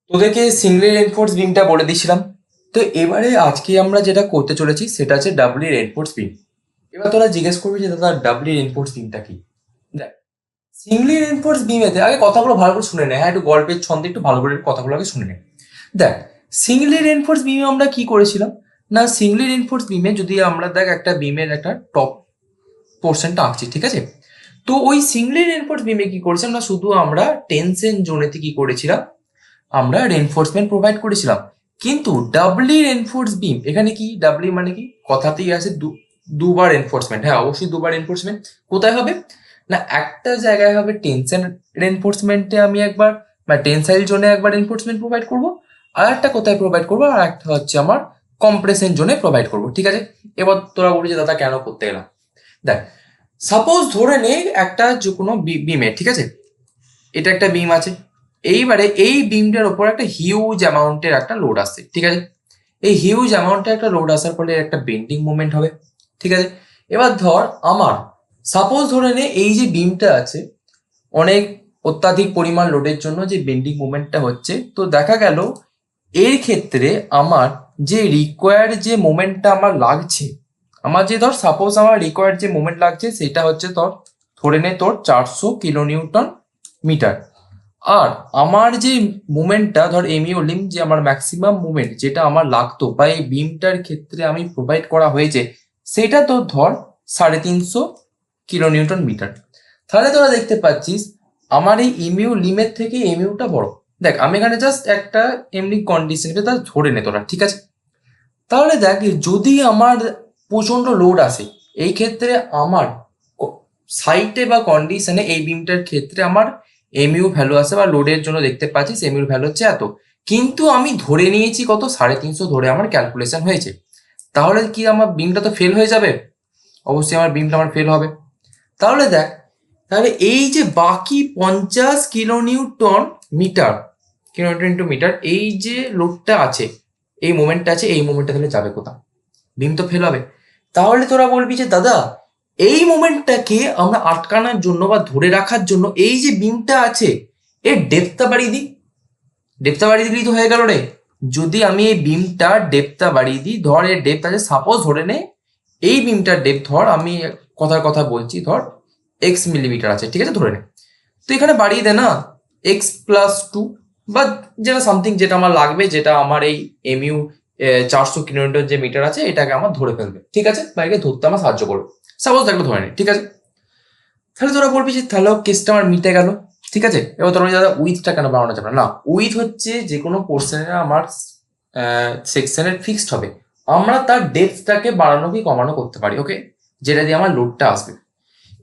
তোদেরকে সিঙ্গলি রেনফোর্স বিমটা বলে দিয়েছিলাম। তো এবারে আজকে আমরা যেটা করতে চলেছি সেটা হচ্ছে ডাবলি রেনফোর্স বিম। এবার তোরা জিজ্ঞেস করবি যে দাদা ডাবলি রেনফোর্স বিমটা কি। দেখ, সিঙ্গলি রেনফোর্স বিমেতে আগে কথাগুলো ভালো করে শুনে নে। হ্যাঁ, একটু গল্পের ছন্দে একটু ভালো করে কথাগুলো আগে শুনে নে। দেখ, সিঙ্গলি রেনফোর্স বিমে আমরা কি করেছিলাম না, সিঙ্গলি রেনফোর্স বিমে যদি আমরা দেখ একটা বিমের একটা টপ পোর্শনটা আঁকছি, ঠিক আছে? তো ওই সিঙ্গলি রেনফোর্স বিমে কি করেছিলাম না, শুধু আমরা টেনশন জোনেতে কি করেছিলাম, আমরা রেনফোর্সমেন্ট প্রোভাইড করেছিলাম। কিন্তু ডাবলি রেনফোর্স বিম, এখানে কি ডাবলি মানে কি কথাতেই আছে দুবার রেনফোর্সমেন্ট। হ্যাঁ, অবশ্যই দুবার রেনফোর্সমেন্ট। কোথায় হবে না, একটা জায়গায় হবে টেনশন রেনফোর্সমেন্টে আমি একবার, মানে টেনসাইল জোনে একবার রেনফোর্সমেন্ট প্রোভাইড করবো, আর একটা কোথায় প্রোভাইড করবো, আর একটা হচ্ছে আমার কম্প্রেশন জোনে প্রোভাইড করবো, ঠিক আছে? এবার তোরা বলি যে দাদা কেন করতে গেলাম। দেখ, সাপোজ ধরে নে একটা যে কোনো বিমে, ঠিক আছে, এটা একটা বিম আছে। এইবারে এই বিমটার ওপর একটা হিউজ অ্যামাউন্টের একটা লোড আসছে, ঠিক আছে? এই হিউজ অ্যামাউন্টের একটা লোড আসার ফলে একটা বেন্ডিং মুভমেন্ট হবে, ঠিক আছে? এবার ধর আমার, সাপোজ ধরে নে এই যে বিমটা আছে, অনেক অত্যাধিক পরিমাণ লোডের জন্য যে বেন্ডিং মুভমেন্টটা হচ্ছে, তো দেখা গেল এর ক্ষেত্রে আমার যে রিকোয়ার্ড যে মোমেন্টটা আমার লাগছে, আমার যে ধর সাপোজ আমার রিকোয়ার্ড যে মোমেন্ট লাগছে সেটা হচ্ছে তোর, ধরে নে তোর 400 কিলো নিউটন মিটার। আর আমার যে মুভমেন্টটা ধর এমইউ লিম, যে আমার ম্যাক্সিমাম মুভমেন্ট যেটা আমার লাগতো বা এই বিমটার ক্ষেত্রে আমি প্রোভাইড করা হয়েছে, সেটা তো ধর 350 কিলো নিউটন মিটার। তাহলে তোরা দেখতে পাচ্ছিস আমার এই এমইউ লিমের থেকে এমইউটা বড়। দেখ, আমি এখানে জাস্ট একটা এমনি কন্ডিশন তা ধরে নে তোরা, ঠিক আছে? তাহলে দেখ, যদি আমার প্রচন্ড লোড আসে, এই ক্ষেত্রে আমার সাইটে বা কন্ডিশনে এই বিমটার ক্ষেত্রে আমার এমইউ ভ্যালু আসে বা লোডের জন্য দেখতে পাচ্ছিস এমইউ ভ্যালু হচ্ছে এত। কিন্তু আমি ধরে নিয়েছি কত, 350 ধরে আমার ক্যালকুলেশন হয়েছে। তাহলে কি আমার বিমটা তো ফেল হয়ে যাবে? অবশ্যই আমার বিমটা আমার ফেল হবে। তাহলে দেখ, তাহলে এই যে বাকি 50 kilo newton metre, kilo newton into metre, এই যে লোডটা আছে, এই মোমেন্টটা আছে, এই মোমেন্টটা তাহলে যাবে কোথাও? বিম তো ফেল হবে। তাহলে তোরা বলবি যে দাদা, এই মোমেন্টটাকে আমরা আটকানোর জন্য বা ধরে রাখার জন্য এই যে বিমটা আছে এর ডেপথটা বাড়িয়ে দিই। ডেপথটা বাড়িয়ে দিলেই তো হয়ে গেল রে। যদি আমি এই বিমটা ডেপথটা বাড়িয়ে দিই, ধর এর ডেপথ আছে, সাপোজ ধরে নে এই বিমটার ডেপথ, ধর আমি কথার কথা বলছি, ধর এক্স মিলিমিটার আছে, ঠিক আছে, ধরে নে। তো এখানে বাড়িয়ে দে না, x+2 বা যেটা সামথিং যেটা আমার লাগবে, যেটা আমার এই এমইউ 400 কিলোমিটার যে মিটার আছে এটাকে আমার ধরে ফেলবে, ঠিক আছে, বা একে ধরতে আমার সাহায্য করবে। সাপোজ একটা ধরে নে, ঠিক আছে? তাহলে তোরা বলবি যে তাহলে কেসটা আমার মিটে গেল, ঠিক আছে। এবার তোরা দাদা উইথটা কেন বাড়ানো যাবে না? উইথ হচ্ছে যে কোনো পোর্শনের আমার সেকশনের ফিক্সড হবে। আমরা তার ডেপথটাকে বাড়ানো কি কমানো করতে পারি, ওকে, যেটা দিয়ে আমার লোডটা আসবে।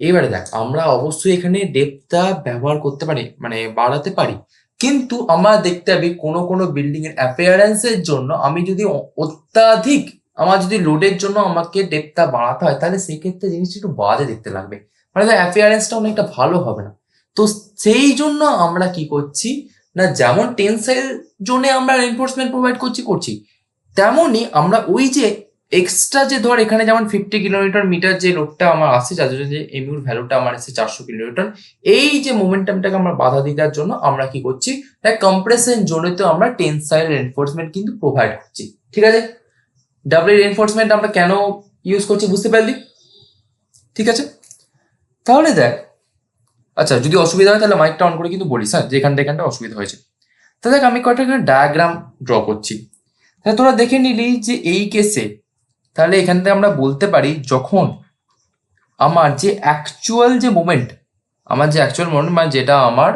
এবারে দেখ, আমরা অবশ্যই এখানে ডেপথটা ব্যবহার করতে পারি, মানে বাড়াতে পারি। কিন্তু আমরা দেখতে হবে কোনো কোনো বিল্ডিং এর অ্যাপিয়ারেন্সের জন্য আমি যদি অত্যাধিক, আমার যদি লোডের জন্য আমাকে ডেপথটা বাড়াতে হয়, তাহলে সেক্ষেত্রে জিনিসটা একটু বাজে দেখতে লাগবে, মানে অ্যাপিয়ারেন্সটা অনেকটা ভালো হবে না। তো সেই জন্য আমরা কি করছি না, যেমন টেনসাইল জোনে আমরা রেনফোর্সমেন্ট প্রোভাইড করছি করছি, তেমনই আমরা ওই যে এক্সট্রা যে ধর এখানে যেমন 50 কিলোমিটার মিটার যে লোডটা আমার আসছে, যার জন্য যে এমইউর ভ্যালুটা আমার এসেছে 400 কিলোমিটার, এই যে মোমেন্টামটাকে আমরা বাধা দেওয়ার জন্য আমরা কি করছি, তাই কম্প্রেশন জোনেতেও আমরা টেনসাইল রেনফোর্সমেন্ট কিন্তু প্রোভাইড করছি, ঠিক আছে? ডাবল রেনফোর্সমেন্ট আমরা কেন ইউজ করছি বুঝতে পারলি? ঠিক আছে, তাহলে দেখ, আচ্ছা যদি অসুবিধা হয় তাহলে মাইকটা অন করে কিন্তু বলিস, হ্যাঁ, যেখানটা অসুবিধা হয়েছে। তো দেখ, আমি কয়েকটা এখানে ডায়াগ্রাম ড্র করছি। তাহলে তোরা দেখে নিলি যে এই কেসে, তাহলে এখান থেকে আমরা বলতে পারি যখন আমার যে অ্যাকচুয়াল যে মোমেন্ট, আমার যে অ্যাকচুয়াল মোমেন্ট মানে যেটা আমার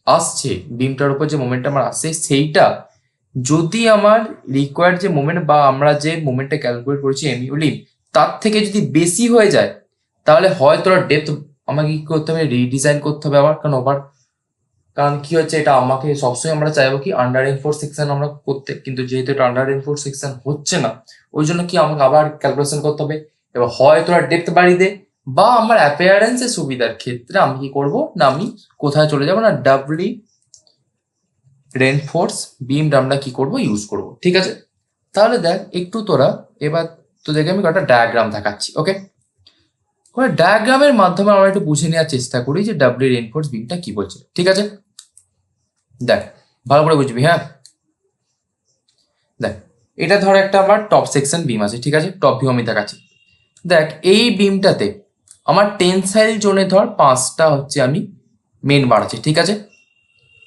আসছে বিমটার উপর যে মোমেন্টটা আমার আসছে, সেইটা যদি আমার রিকোয়ার্ড যে মোমেন্ট বা আমরা যে মোমেন্টটা ক্যালকুলেট করেছি এমইউলি, তার থেকে যদি বেশি হয়ে যায়, তাহলে হয় তোরা ডেপথ আমাকে কি করতে হবে, রিডিজাইন করতে হবে আবার, কারণ কি হচ্ছে, এটা আমাকে সবসময় আমরা চাইবো কি আন্ডার রেনফোর্স সেকশন আমরা করতে, কিন্তু যেহেতু এটা আন্ডার রেনফোর্স সেকশন হচ্ছে না, ওই জন্য কি আমাকে আবার ক্যালকুলেশন করতে হবে। এবার হয় তোরা ডেপথ বাড়িয়ে দে, বা আমার অ্যাপিয়ারেন্সের সুবিধার ক্ষেত্রে আমি কি করব না, আমি কোথায় চলে যাবো না, ডাবলি রেনফোর্স বিমটা আমরা কি করব, ইউজ করব, ঠিক আছে? তাহলে দেখ একটু তোরা, এবার তোদেরকে আমি কয়েকটা ডায়াগ্রাম দেখাচ্ছি, ওকে? ডায়াগ্রামের মাধ্যমে আমরা একটু বুঝে নেওয়ার চেষ্টা করি যে ডাবলি রেনফোর্স বিমটা কি বলছে, ঠিক আছে? দেখ, ভালো করে বুঝবি, হ্যাঁ। দেখ এটা ধর একটা আমার টপ সেকশন বিম আছে, ঠিক আছে, টপ ভিউ আমি দেখাচ্ছি। দেখ এই বিমটাতে আমার টেনসাইল জোনে ধর 5টা হচ্ছে আমি মেন বার আছে, ঠিক আছে,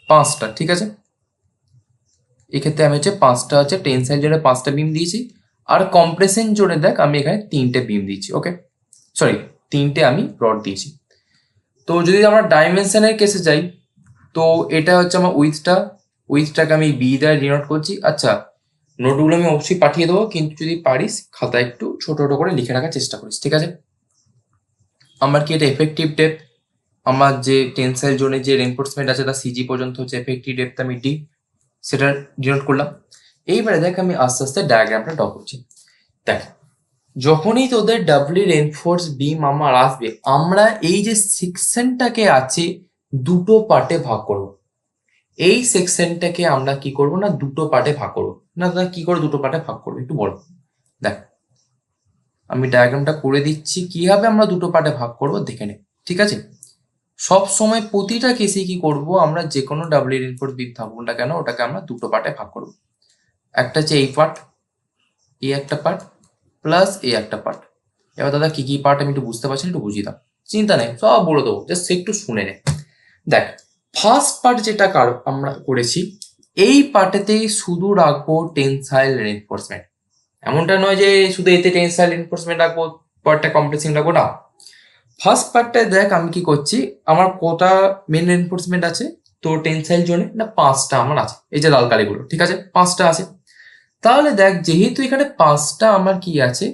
5টা, ঠিক আছে। এক্ষেত্রে আমি হচ্ছে 5টা হচ্ছে টেনসাইল জোনে 5টা বিম দিয়েছি, আর কম্প্রেশন জোনে দেখ আমি এখানে 3টে বিম দিয়েছি, ওকে, সরি 3টে আমি রড দিয়েছি। তো যদি আমরা ডাইমেনশনের কেসে যাই, তো এটা হচ্ছে আমার উইথটাকে আমি বি দ্বারা ডিনোট করছি। আচ্ছা, নোটগুলো আমি অবশ্যই পাঠিয়ে দেবো, কিন্তু যদি পারিস খাতায় একটু ছোট ছোট করে লিখে রাখার চেষ্টা করিস, ঠিক আছে। আমার কি এটা এফেক্টিভ ডেপথ, আমার যে টেনসাইল জোনে যে রেনফোর্সমেন্ট আছে তার সিজি পর্যন্ত হচ্ছে এফেক্টিভ ডেপথ আমি ডি, সেটা ডিনোট করলাম। এইবারে দেখ আমি আস্তে আস্তে ডায়াগ্রামটা ড্র করছি। দেখ যখনই তোদের ডাবলি রেনফোর্স বিম আমার আসবে, আমরা এই যে সেকশনটাকে আছে দুটো পার্টে ভাগ করব। এই সেকশনটাকে আমরা কি করব না, দুটো পার্টে ভাগ করব। না দাদা কি করে দুটো পার্টে ভাগ করবো একটু বলো। দেখ আমি ডায়াগ্রামটা করে দিচ্ছি, কিভাবে আমরা দুটো পার্টে ভাগ করব দেখে নে, ঠিক আছে। সব সময় প্রতিটা কেসে কি করব, আমরা যে কোনো ডাবলি রেনফোর্স বিম থাকবো না কেন ওটাকে আমরা দুটো পার্টে ভাগ করব। একটা হচ্ছে এই পার্ট, এই একটা পার্ট, প্লাস এই একটা পার্ট। এবার দাদা কি কি পার্ট আমি একটু বুঝতে পারছি না, একটু বুঝিয়ে দাও। চিন্তা নেই, সব বলে দেবো, জাস্ট একটু শুনে নে। দেখ ফার্স্ট পার্ট যেটা আমরা করেছি, এই পার্টেতেই শুধু রাখবো টেনসাইল রেনফোর্সমেন্ট। এমনটা নয় যে শুধু এতে টেনসাইল রেনফোর্সমেন্ট রাখবো, পার্টটা কম্প্রেসিং রাখবো না। ফার্স্ট পার্টটায় দেখ আমি কি করছি, আমার কটা মেন রেনফোর্সমেন্ট আছে তো টেনসাইল জোনে, না 5টা আমার আছে, এই যে লাল কালিগুলো, ঠিক আছে, 5টা আছে। তাহলে দেখ যেহেতু এখানে 5টা আমার কি আছে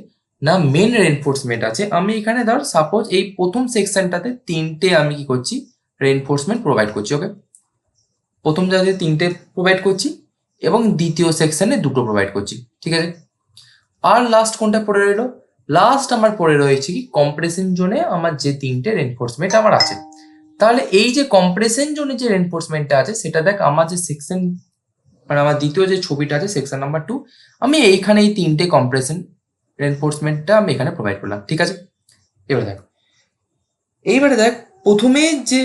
না মেন রেনফোর্সমেন্ট আছে, আমি এখানে ধর সাপোজ এই প্রথম সেকশনটাতে 3টে আমি কি করছি রেনফোর্সমেন্ট প্রোভাইড করছি, ওকে, প্রথম জায়গায় 3টে প্রোভাইড করছি এবং দ্বিতীয় সেকশনে 2টো প্রোভাইড করছি, ঠিক আছে। আর লাস্ট কোনটা পড়ে রইলো, লাস্ট আমার পড়ে রয়েছে কি কম্প্রেশন জোনে আমার যে 3টে রেনফোর্সমেন্ট আমার আছে। তাহলে এই যে কম্প্রেশন জোনে যে রেনফোর্সমেন্টটা আছে সেটা দেখ আমার যে সেকশন মানে আমার দ্বিতীয় যে ছবিটা আছে সেকশন নাম্বার 2, আমি এইখানে এই 3টে কম্প্রেশন রেনফোর্সমেন্টটা আমি এখানে প্রোভাইড করলাম, ঠিক আছে। এইবারে দেখ প্রথমে যে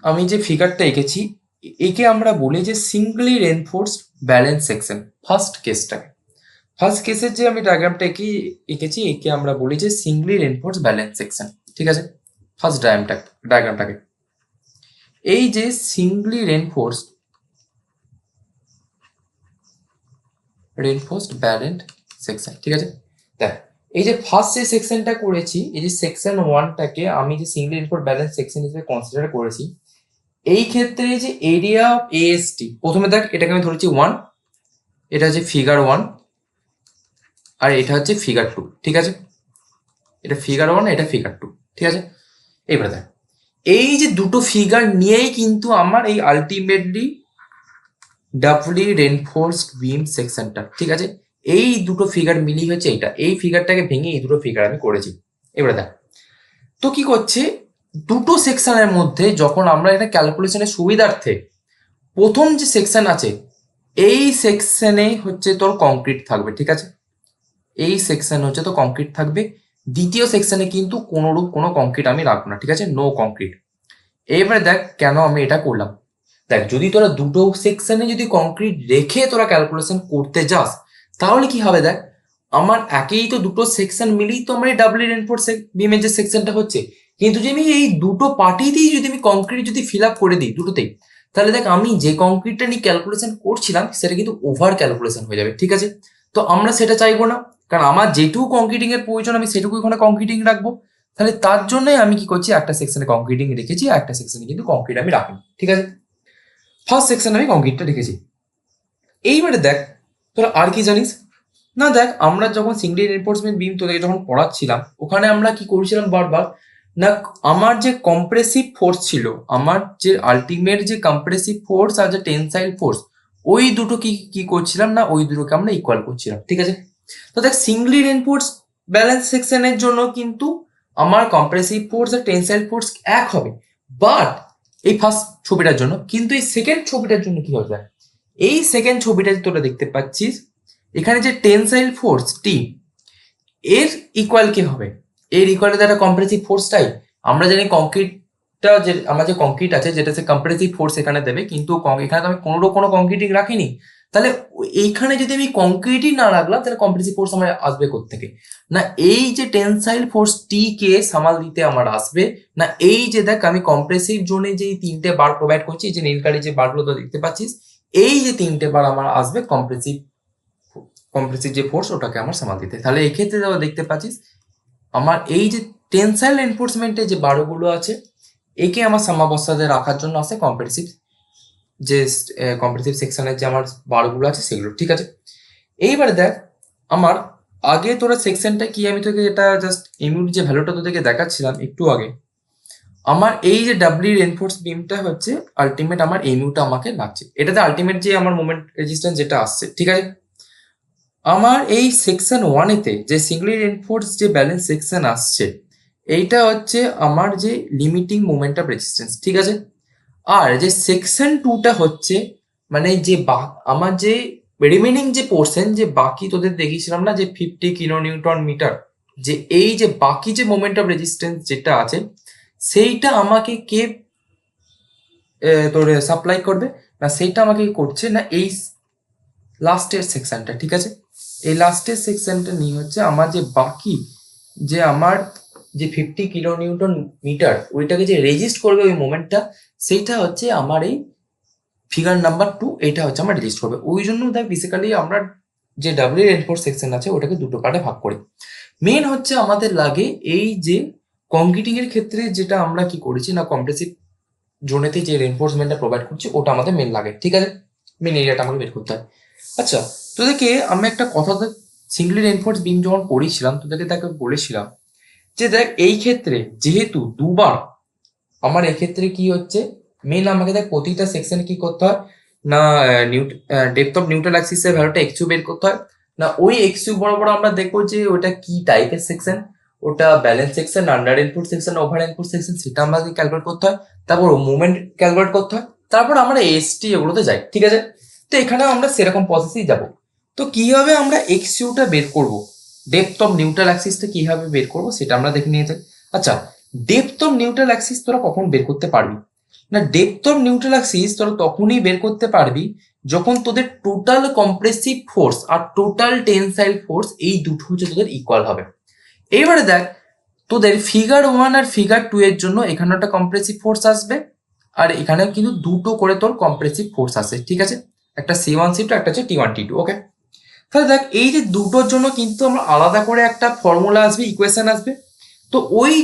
আমি যে ফিগারটা এঁকেছি, একে আমরা বলি যে সিঙ্গলি রেনফোর্সড ব্যালেন্স সেকশন। ফার্স্ট কেসের যে আমি ডায়াগ্রামটা এঁকেছি একে আমরা বলি যে সিঙ্গলি রেনফোর্সড ব্যালেন্স সেকশন, ঠিক আছে। ফার্স্ট ডায়াগ্রামটাকে এই যে সিঙ্গলি রেনফোর্সড ব্যালেন্স সেকশন, ঠিক আছে। দেখ এই যে ফার্স্ট যে সেকশনটা করেছি, এই যে সেকশন 1টাকে আমি যে সিঙ্গলি রেনফোর্সড ব্যালেন্স সেকশন হিসেবে কনসিডার করেছি। এই ক্ষেত্রে যে এরিয়া অফ এএসটি, প্রথমে দেখ এটাকে আমি ধরেছি 1, এটা হচ্ছে ফিগার 1 আর এটা হচ্ছে ফিগার 2, ঠিক আছে। এটা ফিগার 1, এটা ফিগার 2, ঠিক আছে। এবারে দেখ এই যে দুটো ফিগার নিয়েই কিন্তু আমার এই আলটিমেটলি ডাবলি রেনফোর্সড বিম সেকশনটা, ঠিক আছে। এই দুটো ফিগার মিলিয়ে হচ্ছে এইটা, এই ফিগারটাকে ভেঙে এই দুটো ফিগার আমি করেছি। এবারে দেখ তো কি করছে, দুটো সেকশনের মধ্যে যখন আমরা এটা ক্যালকুলেশনের সুবিধার্থে প্রথম যে সেকশন আছে এই সেকশনে হচ্ছে তোর কংক্রিট থাকবে, ঠিক আছে। এই সেকশন হচ্ছে তো কংক্রিট থাকবে, দ্বিতীয় সেকশনে কিন্তু কোনোরূপ কোনো কংক্রিট আমি রাখবো না, ঠিক আছে, নো কংক্রিট। এবারে দেখ কেন আমি এটা করলাম। দেখ যদি তোরা দুটো সেকশনে যদি কংক্রিট রেখে তোরা ক্যালকুলেশন করতে যাস তাহলে কি হবে, দেখ আমার একেই তো দুটো সেকশন মিলেই তো আমার এই ডাবলি রেনফোর্স বিমের যে সেকশনটা হচ্ছে, কিন্তু যদি আমি এই দুটো পার্টিতেই যদি আমি কংক্রিট যদি ফিল আপ করে দিই দুটোতেই, তাহলে দেখ আমি যে কংক্রিটটা নিয়ে ক্যালকুলেশন করছিলাম সেটা কিন্তু ওভার ক্যালকুলেশন হয়ে যাবে, ঠিক আছে। তো আমরা সেটা চাইবো না, কারণ আমার যেটুকু কংক্রিটিং এর প্রয়োজন আমি সেটুকু ওখানে কংক্রিটিং রাখবো। তাহলে তার জন্যই আমি কি করছি, একটা সেকশনে কংক্রিটিং রেখেছি আর একটা সেকশনে কিন্তু কংক্রিট আমি রাখিনি, ঠিক আছে। ফার্স্ট সেকশনে আমি কংক্রিটটা রেখেছি। এইবারে দেখ তোরা আর কি জানিস না, দেখ আমরা যখন সিঙ্গলি রেনফোর্সমেন্ট বিম তোদেরকে যখন পড়াচ্ছিলাম ওখানে আমরা কি করছিলাম বারবার না, আমার যে কম্প্রেসিভ ফোর্স ছিল, আমার যে আলটিমেট যে কম্প্রেসিভ ফোর্স আর যে টেনসাইল ফোর্স, ওই দুটো কি করছিলাম না, ওই দুটোকে আমরা ইকুয়াল করছিলাম, ঠিক আছে। তো দেখ সিঙ্গলি রেনফোর্স ব্যালেন্স সেকশনের জন্য কিন্তু আমার কম্প্রেসিভ ফোর্স আর টেনসাইল ফোর্স এক হবে, বাট এই ফার্স্ট ছবিটার জন্য, কিন্তু এই সেকেন্ড ছবিটার জন্য কি হবে, এই সেকেন্ড ছবিটা তোরা দেখতে পাচ্ছিস এখানে যে টেনসাইল ফোর্স টি এর ইকুয়াল কি হবে, এর ইকুয়াল একটা কম্প্রেসিভ ফোর্সটাই। আমরা জানি কংক্রিটটা যে আমার যে কংক্রিট আছে যেটা সে কম্প্রেসিভ ফোর্স এখানে দেবে, কিন্তু এখানে তো আমি কোনো কংক্রিটিং রাখিনি, তাহলে এইখানে যদি আমি কংক্রিটই না রাখলাম তাহলে কম্প্রেসিভ ফোর্স আমার আসবে কোত্থেকে? না এই যে টেনসাইল ফোর্স টি কে সামাল দিতে আমার আসবে, না এই যে দেখ আমি কম্প্রেসিভ জোনে যে তিনটে বার প্রোভাইড করছি, এই যে নীল কালি যে বারগুলো তো দেখতে পাচ্ছিস, এই যে তিনটে বার আমার আসবে কম্প্রেসিভ যে ফোর্স ওটাকে আমার সামাল দিতে। তাহলে এই ক্ষেত্রে দেখতে পাচ্ছিস আমার এই যে টেনসাইল এনফোর্সমেন্টে যে বারগুলো আছে একে আমার সাম্যাবস্থাতে রাখার জন্য আছে কম্প্রেসিভ যে কম্প্রেসিভ সেকশনের যে আমার বারগুলো আছে সেগুলো, ঠিক আছে। এইবারে দেখ আমার আগে তোরা সেকশনটা কি আমি তোকে এটা জাস্ট এমইউর যে ভ্যালুটা তোদেরকে দেখাচ্ছিলাম একটু আগে, আমার এই যে ডাব্লিউ এনফোর্স বিমটা হচ্ছে আলটিমেট আমার এমইউটা আমাকে লাগছে, এটাতে আলটিমেট যে আমার মোমেন্ট রেজিস্ট্যান্স যেটা আসছে, ঠিক আছে। আমার এই সেকশন ওয়ানেতে যে সিঙ্গলি এনফোর্স যে ব্যালেন্স সেকশন আসছে এইটা হচ্ছে আমার যে লিমিটিং মোমেন্ট অফ রেজিস্ট্যান্স, ঠিক আছে। আর যে সেকশন টুটা হচ্ছে মানে যে আমার যে রিমেনিং যে পোর্শন যে বাকি তোদের দেখিয়েছিলাম না যে 50 কিলো নিউটন মিটার, যে এই যে বাকি যে মোমেন্ট অফ রেজিস্ট্যান্স যেটা আছে সেইটা আমাকে কে তোর সাপ্লাই করবে? না সেইটা আমাকে করছে না এই লাস্টের সেকশনটা, ঠিক আছে। এই লাস্টের সেকশনটা নিয়ে হচ্ছে আমার যে বাকি যে আমার যে 50 কিলো নিউটন মিটার ওইটাকে যে রেজিস্ট করবে ওই মোমেন্টটা, সেইটা হচ্ছে আমার এই ফিগার নাম্বার 2, এটা হচ্ছে আমার রেজিস্ট করবে। ওই জন্য দেখ বেসিক্যালি আমরা যে ডাব্লিউ এনফোর্স সেকশন আছে ওটাকে দুটো পার্টে ভাগ করি। মেন হচ্ছে আমাদের লাগে এই যে কংক্রিটিং এর ক্ষেত্রে যেটা আমরা কি করেছি না কম্প্রেসিভ জোনেতে যে রেনফোর্সমেন্টটা প্রোভাইড করছি ওটা আমাদের মেন লাগে, ঠিক আছে। মেন এরিয়াটা আমাকে বের করতে হয়। আচ্ছা তোদেরকে আমি একটা কথা সিঙ্গলি রেনফোর্স বিম যখন পড়িয়েছিলাম তোদেরকে তাকে বলেছিলাম যে দেখ এই ক্ষেত্রে যেহেতু দুবার আমার এক্ষেত্রে কি হচ্ছে মেন আমাকে দেখ প্রতিটা সেকশনে কি করতে হয় না ডেপথ অফ নিউট্রাল অ্যাক্সিসের ভ্যালুটা এক্সইউ বের করতে হয়। না ওই এক্সইউ বরাবর আমরা দেখবো যে ওটা কি টাইপের সেকশন, ওটা balance section, under input section, over input section, সেটা আমাকে ক্যালকুলেট করতে হয়। তারপর মুভমেন্ট ক্যালকুলেট করতে হয়, তারপর আমরা এসটি এগুলোতে যাই, ঠিক আছে। তো এখানেও আমরা সেরকম প্রসেসেই যাব। তো কিভাবে আমরা এক্সইউটা বের করব, ডেপথ অফ নিউট্রাল অ্যাক্সিসটা কিভাবে বের করব সেটা আমরা দেখে নিয়ে যাই। আচ্ছা ডেপথ অফ নিউট্রাল অ্যাক্সিস তোরা কখন বের করতে পারবি? না ডেপথ অফ নিউট্রাল অ্যাক্সিস তোরা তখনই বের করতে পারবি যখন তোদের টোটাল কম্প্রেসিভ ফোর্স আর টোটাল টেনসাইল ফোর্স এই দুটো হচ্ছে তোদের ইকুয়াল হবে। এইবারে দেখ তোদের ফিগার 1 আর ফিগার 2 এর জন্য এখানে একটা কম্প্রেসিভ ফোর্স আসবে আর এখানে কিন্তু দুটো করে তোর কম্প্রেসিভ ফোর্স আসে, ঠিক আছে। একটা C1 C2 একটা হচ্ছে T1 T2, ওকে। তাহলে দেখ এই যে দুটোর জন্য কিন্তু আমরা আলাদা করে একটা ফর্মুলা আসবে, ইকুয়েশন আসবে। তো ওই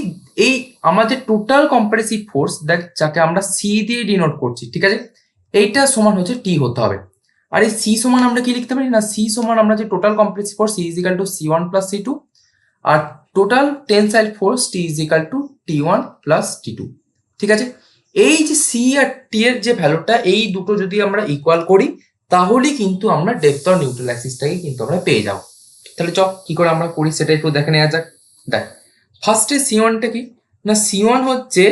এই আমাদের টোটাল কম্প্রেসিভ ফোর্স দেখ যাকে আমরা সি দিয়ে ডিনোট করছি, ঠিক আছে, এইটা সমান হচ্ছে টি হতে হবে। আর এই সি সমান আমরা কি লিখতে পারি না সি সমান আমরা যে total compressive force C is equal to C1 plus C2 আর total tensile force T is equal to T1 plus T2, ঠিক আছে। এই যে সি আর টি এর যে ভ্যালুটা এই দুটো যদি আমরা ইকুয়াল করি তাহলেই কিন্তু আমরা ডেপথ অফ নিউট্রাল অ্যাক্সিসটাকে কিন্তু আমরা পেয়ে যাবো। তাহলে চ কি করে আমরা করি সেটা একটু দেখে নেওয়া যাক। দেখ ফার্স্টে C1টা কি না C1 হচ্ছে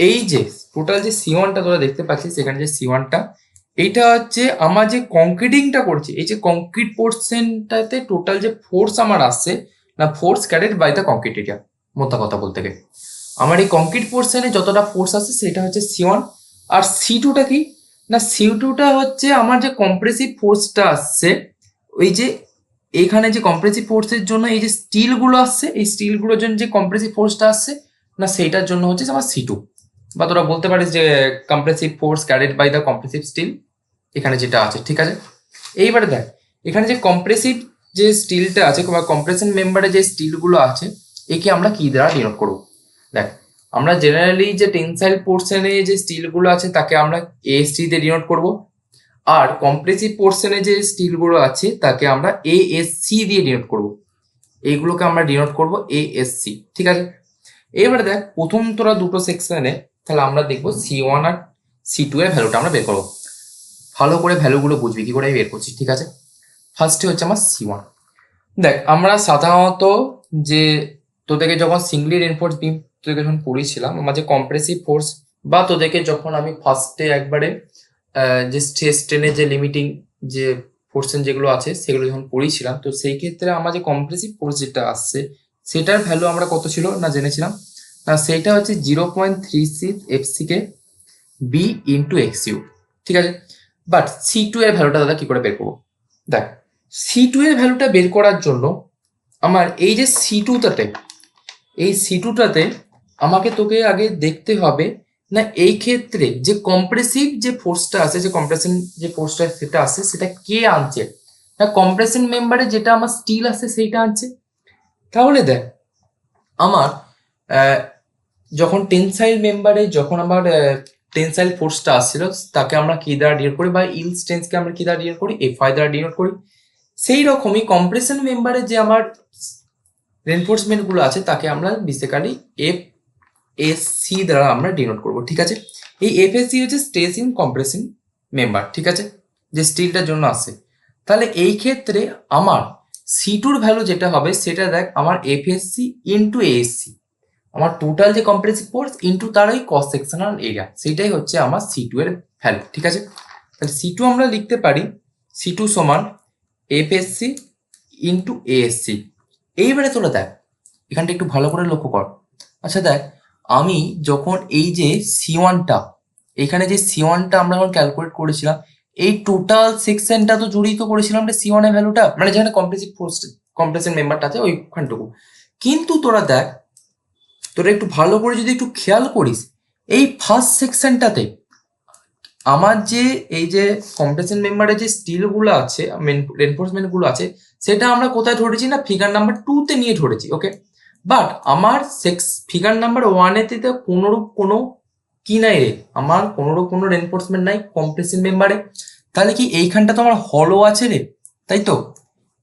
এই যে টোটাল যে C1টা তোরা দেখতে পাচ্ছিস সেখানে যে C1টা এইটা হচ্ছে আমার যে কংক্রিটিংটা করছি এই যে কংক্রিট পোর্শনটাতে টোটাল যে ফোর্স আমার আসছে না force carried by the concrete area, মোটা কথা বলতে গেলে আমার এই কংক্রিট পোর্শনে যতটা ফোর্স আসছে সেটা হচ্ছে C1। আর C2টা কি না C2টা হচ্ছে আমার যে কম্প্রেসিভ ফোর্সটা আসছে ওই যে এইখানে যে কম্প্রেসিভ ফোর্সের জন্য এই যে স্টিলগুলো আসছে এই স্টিলগুলোর জন্য যে কম্প্রেসিভ ফোর্সটা আসছে না সেইটার জন্য হচ্ছে আমার C2, বা তোরা বলতে পারিস যে compressive force carried by the compressive steel এখানে যেটা আছে, ঠিক আছে। এইবারে দেখ এখানে যে কম্প্রেসিভ যে স্টিলটা আছে বা কম্প্রেশন মেম্বারে যে স্টিলগুলো আছে একে আমরা কি দ্বারা ডিনোট করব? দেখ আমরা জেনারেলি যে টেনসাইল পোর্শনে যে স্টিলগুলো আছে তাকে আমরা এএসটি দিয়ে ডিনোট করব, আর কম্প্রেসিভ পোর্শনে যে স্টিলগুলো আছে তাকে আমরা এএসসি দিয়ে ডিনোট করব। এইগুলোকে আমরা ডিনোট করব এএসসি, ঠিক আছে। এবারে দেখ প্রথম তোরা দুটো সেকশনে তাহলে আমরা দেখবো C1 আর C2 এর ভ্যালুটা আমরা বের করবো। ভালো করে ভ্যালুগুলো বুঝবি কি করে বের করছি, ঠিক আছে। ফার্স্টে হচ্ছে আমার C1। দেখ আমরা সাধারণত যে তোদেরকে যখন সিঙ্গলি রেনফোর্স বিম তোদেরকে যখন পড়িয়েছিলাম আমার যে কম্প্রেসিভ ফোর্স বা তোদেরকে যখন আমি ফার্স্টে একবারে যে স্ট্রেস স্ট্রেনের যে লিমিটিং যে পোর্শন যেগুলো আছে সেগুলো যখন পড়িয়েছিলাম তো সেই ক্ষেত্রে আমার যে কম্প্রেসিভ ফোর্স যেটা আসছে সেটার ভ্যালু আমরা কত ছিল না জেনেছিলাম না সেইটা হচ্ছে 0.36 FCK B ইন্টু XU, ঠিক আছে। বাট C2 এর ভ্যালুটা দাদা কি করে বের করবো? দেখ, C2 এর ভ্যালুটা বের করার জন্য আমার এই যে C2টাতে, এই C2টাতে আমাকে তোকে আগে দেখতে হবে না এই ক্ষেত্রে যে কম্প্রেসিভ যে ফোর্সটা আছে, যে কম্প্রেশন যে ফোর্সটা সেটা আছে, সেটা কে আনছে? না কম্প্রেশন মেম্বারে যেটা আমার স্টিল আছে সেইটা আনছে। তাহলে দেখ আমার যখন টেনসাইল মেম্বারে যখন আমার টেনসাইল ফোর্সটা আসছিল তাকে আমরা কি দ্বারা ডিনোট করি, বা ইল স্ট্রেন্থকে আমরা কি দ্বারা ডিনোট করি? Fi দ্বারা ডিনোট করি। সেই রকমই কম্প্রেশন মেম্বারে যে আমার রেনফোর্সমেন্ট গুলো আছে তাকে আমরা বেসিক্যালি FSC দ্বারা আমরা ডিনোট করব। ঠিক আছে, এই FSC হচ্ছে স্ট্রেস ইন কম্প্রেশন মেম্বার। ঠিক আছে, যে স্টিলটার জন্য আসে। তাহলে এই ক্ষেত্রে আমার C2 ভ্যালু যেটা হবে সেটা দেখ আমার FSC ইন্টু ASC, আমার টোটাল যে কম্প্রেসিভ ফোর্স ইন্টু তার ওই ক্রস সেকশনাল এরিয়া, সেটাই হচ্ছে আমার C2 এর ভ্যালু। ঠিক আছে, তাহলে C2 আমরা লিখতে পারি C2 সমান FSC ইন্টু ASC। এইবারে তোরা দেখ এখানটা একটু ভালো করে লক্ষ্য কর। আচ্ছা দেখ, আমি যখন এই যে C1টা, এখানে যে C1টা আমরা যখন ক্যালকুলেট করেছিলাম, এই টোটাল সেকশনটা তো জুড়েই তো করেছিলাম আমরা C1 এর ভ্যালুটা, মানে যেখানে কম্প্রেসিভ ফোর্স কম্প্রেশন মেম্বারটা আছে ওইখানটুকু। কিন্তু তোরা দেখ, তোরা একটু ভালো করে যদি একটু খেয়াল করিস, এই ফার্স্ট সেকশনটাতে আমার যে এই যে কম্প্রেশন মেম্বারে যে স্টিলগুলো আছে, রেনফোর্সমেন্ট গুলো আছে, সেটা আমরা কোথায় ধরেছি না ফিগার নাম্বার 2-তে নিয়ে ধরেছি। ওকে, বাট আমার ফিগার নাম্বার 1-এতে তো কোনোরূপ কোনো কি নাই রে, আমার কোনোরূপ কোনো রেনফোর্সমেন্ট নাই কম্প্রেশন মেম্বারে। তাহলে কি এইখানটা তো আমার হলো আছে রে, তাই তো?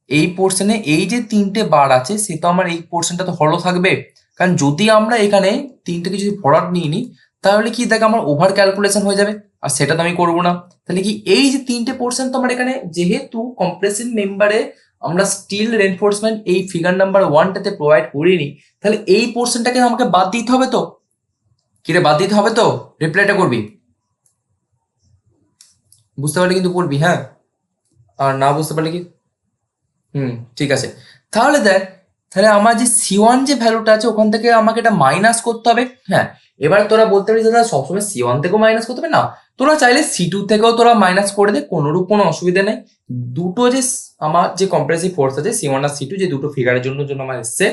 এই পোর্শনে এই যে 3টে বার আছে সে তো আমার এই পোর্শনটা তো হলো থাকবে, কারণ যদি আমরা এখানে 3টেকে যদি ভরাট নিয়ে নিই তাহলে কি দেখ আমার ওভার ক্যালকুলেশন হয়ে যাবে, আর সেটা তো আমি করবো না। তাহলে কি এই যে 3টে পোর্শন তো আমার এখানে, যেহেতু কম্প্রেশন মেম্বারে আমরা স্টিল রেনফোর্সমেন্ট এই ফিগার নাম্বার 1টাতে প্রোভাইড করিনি, তাহলে এই পোর্শনটাকে আমাকে বাদ দিতে হবে। তো কিরে বাদ দিতে হবে তো? রিপ্লাইটা করবি, বুঝতে পারলে কিন্তু বলবি, হ্যাঁ, আর না বুঝতে পারলে কি ঠিক আছে। তাহলে দেখ, তাহলে আমার যে C1 যে ভ্যালুটা আছে ওখান থেকে আমাকে এটা মাইনাস করতে হবে। হ্যাঁ, এবার তোরা বলতে পারিস দাদা সবসময় C1 থেকেও মাইনাস করতে হবে না, তোরা চাইলে C2 থেকেও তোরা মাইনাস করে দে, কোনোরূপ কোনো অসুবিধা নেই। দুটো যে আমার যে কম্প্রেসিভ ফোর্স আছে C1 আর C2, যে দুটো ফিগারের জন্য আমার এসছে,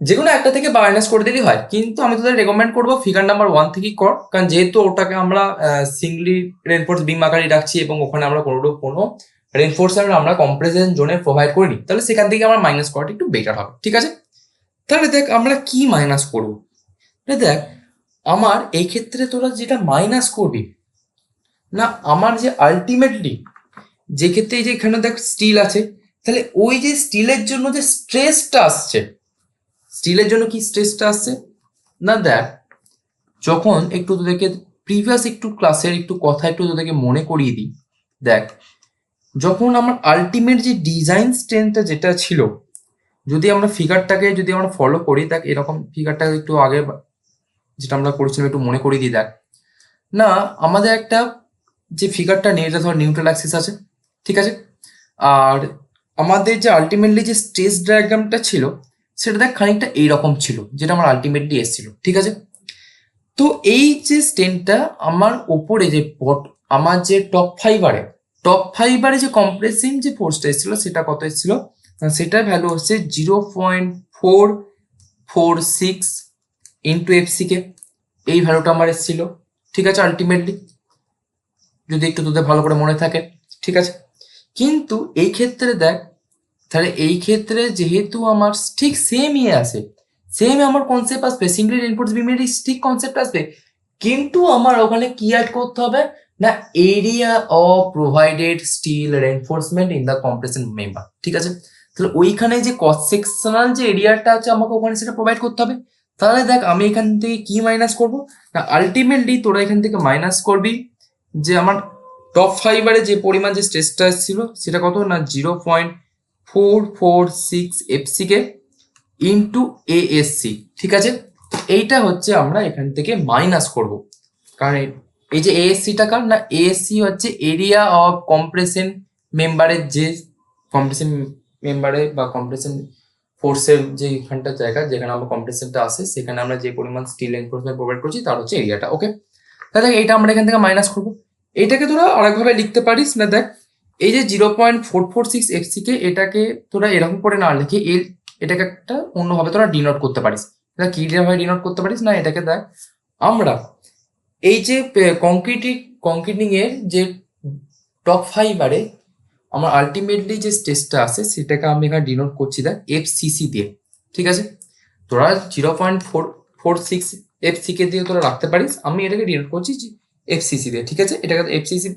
যে কোনো একটা থেকে মাইনাস করে দিলেই হয়। কিন্তু আমি তোদের রেকমেন্ড করবো ফিগার নাম্বার 1 থেকেই কর, কারণ যেহেতু ওটাকে আমরা সিঙ্গলি রেনফোর্স বিম আকারে রাখছি এবং ওখানে আমরা কোনোরূপ কোনো রেনফোর্সমেন্ট আমরা কম্প্রেশন জোনে প্রোভাইড করিনি, তাহলে সেখান থেকে আমার মাইনাস করাটা একটু বেটার হবে। ঠিক আছে, তাহলে দেখ আমরা কি মাইনাস করবো। দেখ আমার এই ক্ষেত্রে তোরা যেটা মাইনাস করবি না, আমার যে আলটিমেটলি যে ক্ষেত্রে এই যে এখানে দেখ স্টিল আছে, তাহলে ওই যে স্টিলের জন্য যে স্ট্রেসটা আসছে, স্টিলের জন্য কি স্ট্রেসটা আসছে না, দেখ যখন একটু তোদেরকে প্রিভিয়াস একটু ক্লাসের একটু কথা একটু তোদেরকে মনে করিয়ে দিই। দেখ যখন আমার আলটিমেট যে ডিজাইন স্ট্রেংথটা যেটা ছিল, যদি আমরা ফিগারটাকে যদি আমরা ফলো করি, দেখ এরকম ফিগারটা একটু আগে যেটা আমরা করেছিলাম একটু মনে করিয়ে দিই। দেখ না আমাদের একটা যে ফিগারটা নিয়ে, এটা ধর নিউট্রাল অ্যাক্সিস আছে, ঠিক আছে, আর আমাদের যে আলটিমেটলি যে স্ট্রেস ডায়াগ্রামটা ছিল সেটা দেখ খানিকটা এইরকম ছিল, যেটা আমার আলটিমেটলি এসেছিল। ঠিক আছে, তো এই যে স্টেনটা আমার ওপরে যে আমার যে টপ ফাইবারে যে কম্প্রেসিভ যে ফোর্সটা এসেছিল সেটা কত এসেছিল, সেটার ভ্যালু হচ্ছে 0.446 ইন্টু FCK, এই ভ্যালুটা আমার এসেছিল। ঠিক আছে, আলটিমেটলি যদি একটু তোদের ভালো করে মনে থাকে। ঠিক আছে, কিন্তু এই ক্ষেত্রে দেখ, তাহলে এই ক্ষেত্রে যেহেতু আমার ঠিক সেম আসে, সেম আমার কনসেপ্ট আসবে, সিঙ্গলি রেনফোর্স বিমের ঠিক কনসেপ্ট আসবে, কিন্তু আমার ওখানে কি অ্যাড করতে হবে না area of provided steel reinforcement in the compression member. ঠিক আছে, তাহলে ওইখানে যে ক্রস সেকশনাল যে এরিয়াটা আছে আমাকে ওখানে সেটা প্রোভাইড করতে হবে। তাহলে দেখ আমি এখান থেকে কি মাইনাস করবো না, আলটিমেটলি তোরা এখান থেকে মাইনাস করবি যে আমার টপ ফাইবারে যে পরিমাণ যে স্ট্রেসটা ছিল সেটা কত না 0.446 FCK ইন্টু ASC। ঠিক আছে, এইটা হচ্ছে আমরা এখান থেকে মাইনাস করব, কারণ এই যে ASCটা কার না, ASC হচ্ছে এরিয়া অফ কম্প্রেশন মেম্বারের, যে কম্প্রেশন মেম্বারে বা কম্প্রেশন ফোর্সের যে এখানটা জায়গা যেখানে আমার কম্প্রেশনটা আসে, সেখানে আমরা যে পরিমাণ স্টিল এনফোর্সমেন্ট প্রোভাইড করছি তার হচ্ছে এরিয়াটা। ওকে, তাহলে এইটা আমরা এখান থেকে মাইনাস করবো। এইটাকে তোরা আরেকভাবে লিখতে পারিস, না দেখ এই যে 0.446 এফসিকে এটাকে তোরা এরকম করে না লিখে এটাকে একটা অন্যভাবে তোরা ডিনোট করতে পারিস। এটা কি ভাবে ডিনোট করতে পারিস, না এটাকে দেখ আমরা এই যে কংক্রিটিং এর যে টপ 5 আমার আলটিমেটলি যে স্টেজটা আছে সেটাকে আমি এখানে ডিনোট করছি দেখ এফসিসি দিয়ে। ঠিক আছে, তোরা 0.446 এফসিকে দিয়ে তোরা রাখতে পারিস, আমি এটাকে ডিনোট করছি এফসিসি দিয়ে। ঠিক আছে, এটাকে এফসিসি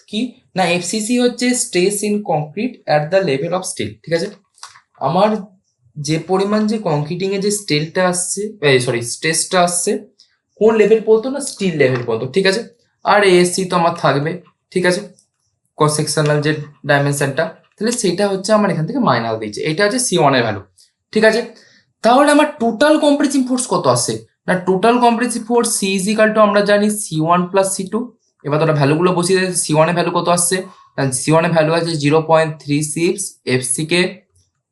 কি না, এফসিসি হচ্ছে stress in concrete at the level of steel. ঠিক আছে, আমার যে পরিমাণ যে কংক্রিটিং এর যে স্টেলটা আসছে, সরি স্ট্রেসটা আসছে কোন লেভেল পর্যন্ত, না স্টিল লেভেল পর্যন্ত। ঠিক আছে, আর এএসসি তো আমার থাকবে। ঠিক আছে, ক্রস সেকশনাল যে ডাইমেনশনটা, তাহলে সেটা হচ্ছে আমার এখান থেকে মাইনাস দিয়েছে, এটা হচ্ছে C1 এর ভ্যালু। ঠিক আছে, তাহলে আমার টোটাল কম্প্রেসিভ ফোর্স কত আসছে, না total compressive force C is equal to আমরা জানি C1 প্লাস C2। এবার তোরা ভ্যালুগুলো বসিয়ে দেয়, C1 এর ভ্যালু কত আসছে, C1 এর ভ্যালু আছে 0.36 এফসিকে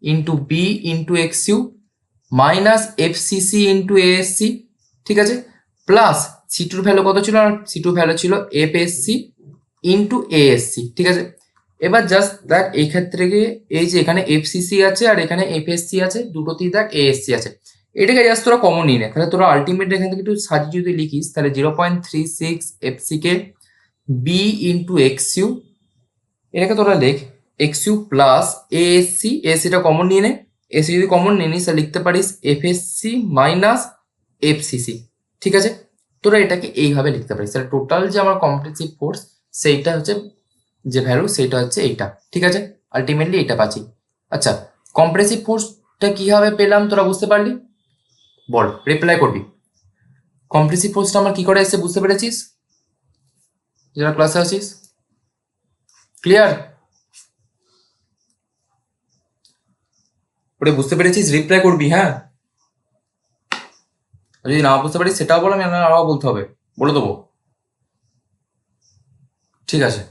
into B into X U minus F C C into A S C. ঠিক আছে, প্লাস C2 ভ্যালু কত ছিল, আর C2 ভ্যালু ছিল এফএসসি ইন্টু এএসসি। ঠিক আছে, এবার জাস্ট দেখ এই ক্ষেত্রে গিয়ে এই যে এখানে এফসিসি আছে আর এখানে এফএসসি আছে, দুটোতেই দেখ এএসসি আছে, এটাকে জাস্ট তোরা কমন নিয়ে নে। তাহলে তোরা আলটিমেট এখান থেকে একটু সাজিয়ে যদি লিখিস, তাহলে 0.36 এফসিকে বি ইন্টু এক্সইউ, এটাকে তোরা লেখ এক্সইউ প্লাস এএসসি, এএসসিটা কমন নিয়ে নে, এসি যদি কমন নিয়ে নিস তাহলে লিখতে পারিস এফএসসি মাইনাস এফসিসি। ঠিক আছে, তোরা এটাকে এইভাবে লিখতে পারিস, তাহলে টোটাল যে আমার কম্প্রেসিভ ফোর্স সেইটা হচ্ছে যে ভ্যালু সেইটা হচ্ছে এইটা। ঠিক আছে, আলটিমেটলি এটা পাচ্ছি। আচ্ছা, কম্প্রেসিভ ফোর্সটা কিভাবে পেলাম তোরা বুঝতে পারলি, বল রিপ্লাই করবি। কম্প্রেসিভ ফোর্সটা আমার কি করে এসে বুঝতে পেরেছিস, যারা ক্লাসে আছিস? ক্লিয়ার? ওটা বুঝতে পেরেছিস রিপ্লাই করবি, হ্যাঁ। যদি না বুঝতে পারিস সেটাও বল, আমি আরও বলতে হবে, বলে দেবো। ঠিক আছে,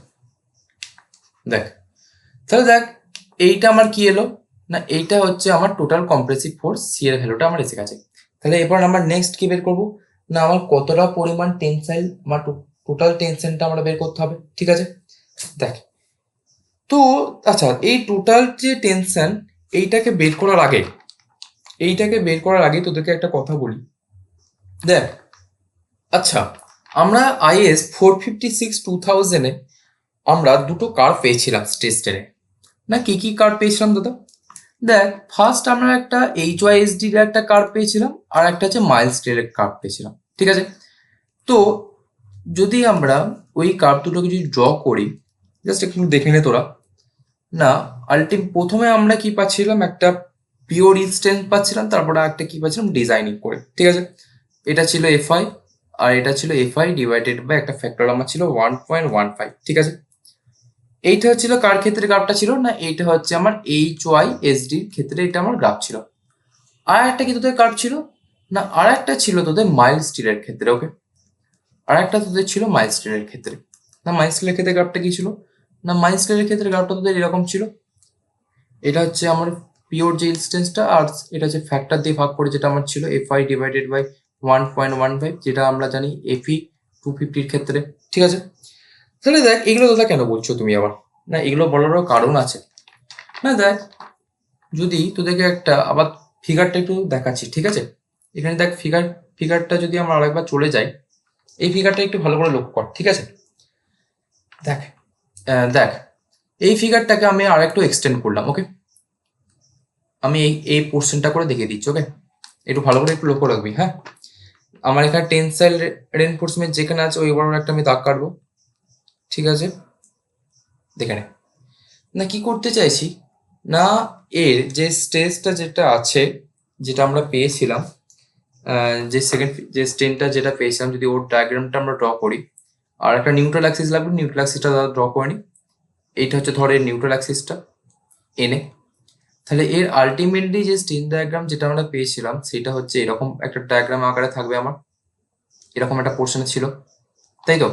দেখ তাহলে দেখ এইটা আমার কি এলো, না এইটা হচ্ছে আমার টোটাল কম্প্রেসিভ ফোর্স সি এর ভ্যালুটা আমার এসে গেছে। তাহলে এবার আমার নেক্সট কি বের করবো, না আমার কতটা পরিমাণ টেনসাইল, আমার টোটাল টেনশনটা আমরা বের করতে হবে। ঠিক আছে, দেখ তো আচ্ছা এই টোটাল যে টেনশন এইটাকে বের করার আগে তোদেরকে একটা কথা বলি। দেখ আচ্ছা, আমরা IS 456 2000-এ আমরা দুটো কার্ভ পেয়েছিলাম স্ট্রেস টেনে, না কি কি কার্ভ পেয়েছিলাম দাদা? দেখ ফার্স্ট আমরা একটা HYSD এর একটা কার্ভ পেয়েছিলাম, আর একটা হচ্ছে মাইলস টেলের কার্ভ পেয়েছিলাম। ঠিক আছে, তো যদি আমরা ওই কার্ভ দুটোকে যদি ড্র করি, জাস্ট একটু দেখে নে তোরা, না প্রথমে আমরা কি পাচ্ছিলাম, একটা পিওর ইনস্ট্যান্স পাচ্ছিলাম, তারপরে একটা কি পাচ্ছিলাম ডিজাইনিং করে। ঠিক আছে, এটা ছিল FI আর এটা ছিল FI ডিভাইডেড বাই একটা ফ্যাক্টর আমার ছিল 1.15। ঠিক আছে, এইটা হচ্ছিল কার ক্ষেত্রে গ্রাফটা ছিল, না এইটা হচ্ছে আমার HYSD ক্ষেত্রে এটা আমার গ্রাফ ছিল। আর একটা কি তোদের কার্ভ ছিল, না আর একটা ছিল তোদের মাইল স্টিলের ক্ষেত্রে। ওকে, আর একটা তোদের ছিল মাইল স্টিলের ক্ষেত্রে, না মাইল স্টিলের ক্ষেত্রে গ্রাফটা কি ছিল, না মাইল স্টিলের ক্ষেত্রে গ্রাফটা তোদের এরকম ছিল, এটা হচ্ছে আমার পিওর যে ইনস্টেন্সটা, আর এটা হচ্ছে ফ্যাক্টর দিয়ে ভাগ করে যেটা আমার ছিল FI ডিভাইডেড বাই 1.15, যেটা আমরা জানি FE 250-র ক্ষেত্রে। ঠিক আছে, তাহলে দেখ এগুলো দাদা কেন বলছো তুমি আবার, না এগুলো বলারও কারণ আছে। না দেখ যদি তোদেরকে একটা আবার ফিগারটা একটু দেখাচ্ছি। ঠিক আছে, এখানে দেখ ফিগারটা যদি আমরা আরেকবার চলে যাই, এই ফিগারটা একটু ভালো করে লক্ষ্য কর। ঠিক আছে, দেখ দেখ এই ফিগারটাকে আমি আর একটু এক্সটেন্ড করলাম। ওকে, আমি এই পোর্শনটা করে দেখিয়ে দিচ্ছি। ওকে, একটু ভালো করে একটু লক্ষ্য রাখবি। হ্যাঁ, আমার এখানে টেনসাইল রেনফোর্সমেন্ট যেখানে আছে ওই বরাবর একটা আমি দাগ কাটবো। ঠিক আছে, দেখে নে, না কি করতে চাইছি, না এর যে স্টেজটা যেটা আছে, যেটা আমরা পেয়েছিলাম, যে সেকেন্ড যে স্টেনটা যেটা পেয়েছিলাম, যদি ওর ডায়াগ্রামটা আমরা ড্র করি, আর একটা নিউট্রাল অ্যাক্সিস লাগবে, নিউট্রাল অ্যাক্সিসটা ড্র করে নিই। এইটা হচ্ছে ধর এর নিউট্রাল অ্যাক্সিসটা এনে, তাহলে এর আলটিমেটলি যে স্টেন ডায়াগ্রাম যেটা আমরা পেয়েছিলাম সেটা হচ্ছে এরকম একটা ডায়াগ্রাম আকারে থাকবে আমার, এরকম একটা পোর্শনে ছিল, তাই তো?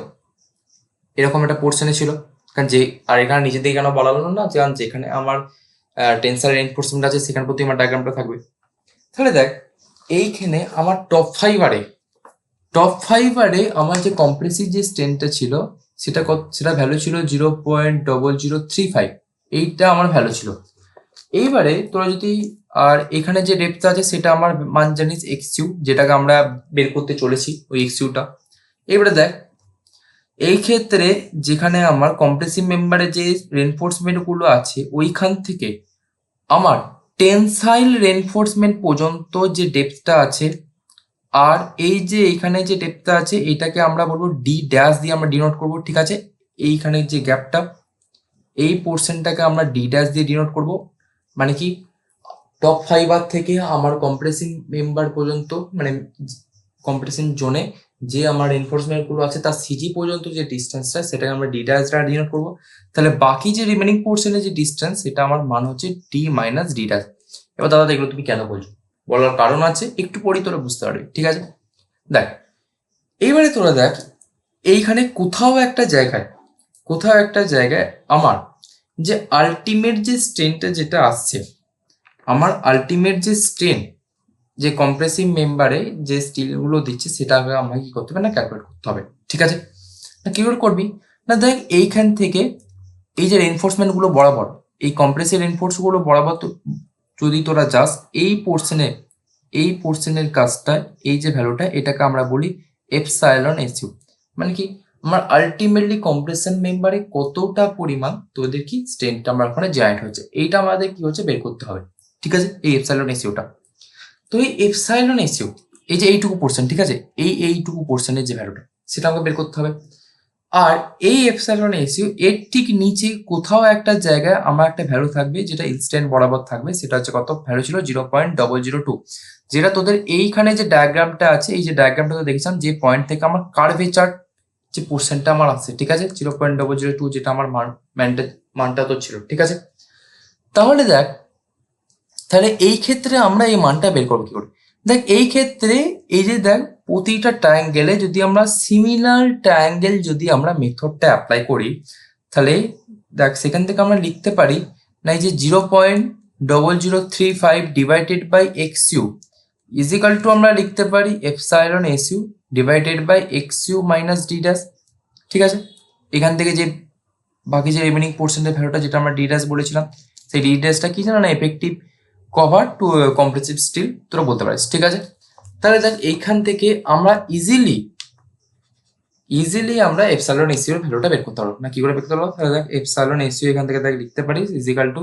এরকম একটা পোর্শনে ছিল, কারণ যে আর এখানে নিজে দিয়ে কেন বলা হলো না, কারণ যেখানে আমার টেনসাইল রেইনফোর্সমেন্ট আছে সেখানে প্রতি আমার ডায়াগ্রামটা থাকবে। তাহলে দেখ এইখানে আমার টপ ফাইবারে আমার যে কম্প্রেসিভ যে স্ট্রেনটা ছিল সেটা ভ্যালু ছিল 0.0035, এইটা আমার ভ্যালু ছিল। এইবারে তোরা যদি আর এখানে যে ডেপথ আছে সেটা আমার মান জানিস এক্সইউ, যেটাকে আমরা বের করতে চলেছি ওই এক্সইউটা। এবারে দেখ এই ক্ষেত্রে যেখানে আমার কম্প্রেসিভ মেম্বারে যে রেনফোর্সমেন্ট গুলো আছে ওইখান থেকে আমার টেনসাইল রেনফোর্সমেন্ট পর্যন্ত যে ডেপথটা আছে, আর এই যে এখানে যে ডেপথটা আছে এটাকে আমরা বলবো ডি ড্যাশ দিয়ে আমরা ডিনোট করব, ঠিক আছে। এইখানে যে গ্যাপটা, এই পোর্শনটাকে আমরা ডি ড্যাশ দিয়ে ডিনোট করব, মানে কি টপ ফাইবার থেকে আমার কম্প্রেসিং মেম্বার পর্যন্ত, মানে কম্প্রেশন জোনে যে আমার এনফোর্সমেন্ট গুলো আছে তার সিজি পর্যন্ত যে ডিস্টেন্সটা সেটাকে আমরা ডি ড্যাশ দ্বারা ডিনোট করবো। তাহলে বাকি যে রিমেনিং পোর্শনের যে ডিস্টেন্স সেটা আমার মান হচ্ছে ডি মাইনাস ডি ড্যাশ। এবার দাদা দেখলো তুমি কেন বলছো, বলার কারণ আছে, একটু পরেই তোরা বুঝতে পারবি, ঠিক আছে। দেখ এইবারে তোরা দেখ এইখানে কোথাও একটা জায়গায় আমার যে আলটিমেট যে স্ট্রেনটা যেটা আসছে, আমার আলটিমেট যে স্ট্রেন যে কম্প্রেসিভ মেম্বারে যে স্টিলগুলো দিচ্ছে সেটা আমাকে কি করতে হবে না ক্যালকুলেট করতে হবে, ঠিক আছে। না কি করে করবি না, দেখ এইখান থেকে এই যে রেনফোর্সমেন্টগুলো বরাবর, এই কম্প্রেসিভ রেনফোর্সগুলো বরাবর যদি তোরা যাস এই পোর্শনের কাজটা, এই যে ভ্যালুটা এটাকে আমরা বলি এপসাইলন এসইউ। মানে কি আমার আলটিমেটলি কম্প্রেশন মেম্বারে কতটা পরিমাণ তোদের কি স্ট্রেনটা আমার ওখানে জয়েন্ট হচ্ছে, এইটা আমাদের কি হচ্ছে বের করতে হবে, ঠিক আছে, এই এপসাইলন এসইউটা। তো এই এপসাইলন এসইউ এই যে এইটুকু পোর্শন, ঠিক আছে, এইটুকু পোর্শনের যে ভ্যালুটা সেটা আমাকে বের করতে হবে। আর এই এপসাইলন এসইউ এর ঠিক নিচে কোথাও একটা জায়গায় আমার একটা ভ্যালু থাকবে যেটা ইনস্ট্যান্ট বরাবর থাকবে, সেটা হচ্ছে কত ভ্যালু ছিল 0.002, যেটা তোদের এইখানে যে ডায়াগ্রামটা আছে, এই যে ডায়াগ্রামটা তো দেখেছিলাম যে পয়েন্ট থেকে আমার কার্ভেচার যে পোর্শনটা আমার আছে, ঠিক আছে, 0.002 যেটা আমার মানটা তো ছিল, ঠিক আছে। তাহলে দেখ তাহলে এই ক্ষেত্রে আমরা এই মানটা বের করবো কি করে, দেখ এই ক্ষেত্রে এই যে দেখ প্রতিটা ট্রায়াঙ্গেলে যদি আমরা সিমিলার ট্রায়াঙ্গেল যদি আমরা মেথডটা অ্যাপ্লাই করি, তাহলে দেখ সেখান থেকে আমরা লিখতে পারি না এই যে 0.0035 divided by x u equal to আমরা লিখতে পারি epsilon s u divided by x u minus d dash, ঠিক আছে। এখান থেকে যে বাকি যে রিমেনিং পোর্শনের ভ্যালুটা যেটা আমরা ডি ড্যাশ বলেছিলাম, সেই ডি ড্যাশটা কি জানো না, effective cover to compressive steel তোরা বলতে পারিস, ঠিক আছে। তাহলে দেখ এইখান থেকে আমরা ইজিলি আমরা এপসাইলন এসইউ এর ভ্যালুটা বের করতে পারবো না, কি করে বের করতে পারবো, তাহলে দেখ এপসাইলন এসইউ এখান থেকে দেখ লিখতে পারিস ইজিক্যাল টু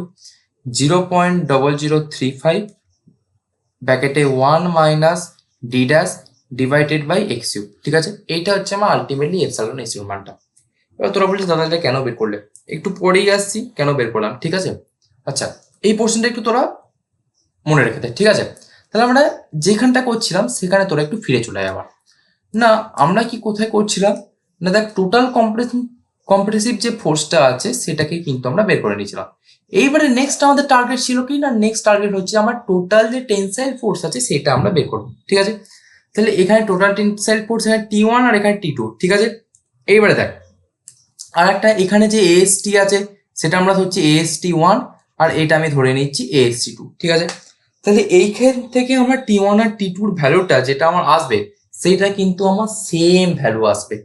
0.0035 ব্র্যাকেটে 1 minus d dash divided by x u, ঠিক আছে। এইটা হচ্ছে আমার আলটিমেটলি এপসাইলন এসইউ মানটা। এবার তোরা বলিস দাদা এটা কেন বের করলে, একটু পরেই আসছি কেন বের করলাম, ঠিক আছে। আচ্ছা এই পোর্শনটা একটু তোরা মনে রেখে দেয়, ঠিক আছে। তাহলে আমরা যেখানটা করছিলাম সেখানে তোরা একটু ফিরে চলে আবার না, আমরা কি কোথায় করছিলাম না, দেখ টোটাল কম্প্রেসিভ যে ফোর্সটা আছে সেটাকে কিন্তু আমরা বের করে নিয়েছিলাম। এইবারে নেক্সট আমাদের টার্গেট ছিল কি না, নেক্সট টার্গেট হচ্ছে আমার টোটাল যে টেনসাইল ফোর্স আছে সেটা আমরা বের করবো, ঠিক আছে। তাহলে এখানে টোটাল টেনসাইল ফোর্স এখানে T1 আর এখানে T2, ঠিক আছে। এইবারে দেখ আর একটা এখানে যে AST আছে সেটা আমরা ধরছি AST1 আর এটা আমি ধরে নিচ্ছি AST2, ঠিক আছে। তাহলে এইখান থেকে আমার T1 আর T2 এর ভ্যালুটা যেটা আমার আসবে সেটা কিন্তু আমার সেম ভ্যালু আসবে।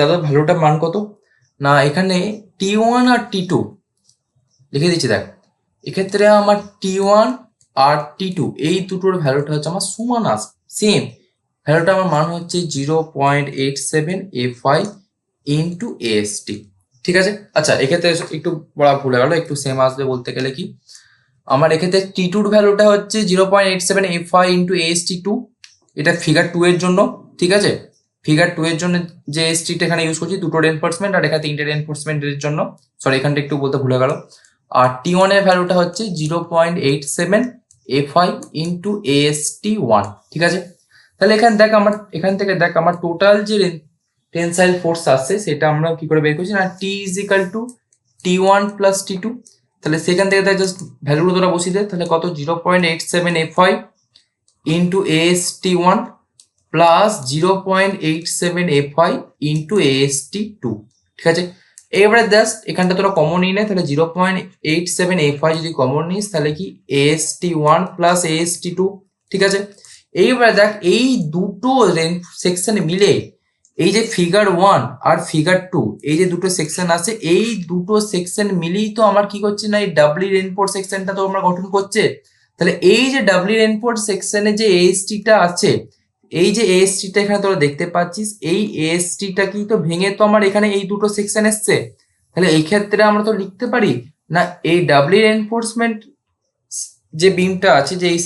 দাদা ভ্যালুটার মান কত না, এখানে T1 আর T2 লিখে দিচ্ছি, দেখ এক্ষেত্রে আমার T1 আর T2 এই দুটোর ভ্যালুটা হচ্ছে আমার সমান আসবে, সেম ভ্যালুটা আমার মান হচ্ছে 0.87FI ইন্টু AST, ঠিক আছে। আচ্ছা এক্ষেত্রে একটু বলা ভুলে গেল, একটু সেম আসবে বলতে গেলে কি আমার এক্ষেত্রে T2 এর ভ্যালুটা হচ্ছে 0.87FI ইন্টু AST2, এটা ফিগার 2 এর জন্য, ঠিক আছে। ফিগার 2 এর জন্য যে AST-টা এখানে ইউজ করছি দুটো রেনফোর্সমেন্ট আর এখানে তিনটে রেনফোর্সমেন্টের জন্য, সরি এখানটা একটু বলতে ভুলে গেল। আর T1 এর ভ্যালুটা হচ্ছে 0.87FI ইন্টু AST1, ঠিক আছে। তাহলে এখান থেকে দেখ আমার টোটাল যে টেনসাইল ফোর্স আসছে সেটা আমরা কি করে বের করছি না, T is equal to T1 plus T2, তাহলে সেখান থেকে দেখ জাস্ট ভ্যালুগুলো তোরা বসিয়ে দে, তাহলে কত 0.87FI into AST1 plus 0.87FI into AST2, ঠিক আছে। এবারে জাস্ট এখানটা তোরা কমন নিয়ে নে, তাহলে 0.87FI যদি কমন নিস তাহলে কি AST1 প্লাস AST2, ঠিক আছে। এইবারে দেখ এই দুটো সেকশনে মিলে এই যে ফিগার 1 আর ফিগার 2 এই যে দুটো সেকশন আছে, এই দুটো সেকশন মিলেই তো আমার কি করছে না এই ডাবলি রেনফোর্স সেকশনটা তো আমরা গঠন করছে। তাহলে এই যে ডাবলি রেনফোর্স সেকশনে যে এএসটিটা আছে, এই যে এএসটিটা এখানে তোরা দেখতে পাচ্ছিস, এই এএসটিটা কি তো ভেঙে তো আমার এখানে এই দুটো সেকশন এসছে। তাহলে এই ক্ষেত্রে আমরা তো লিখতে পারি না এই ডাবলি রেনফোর্সমেন্ট যে বিমটা আছে, যে এই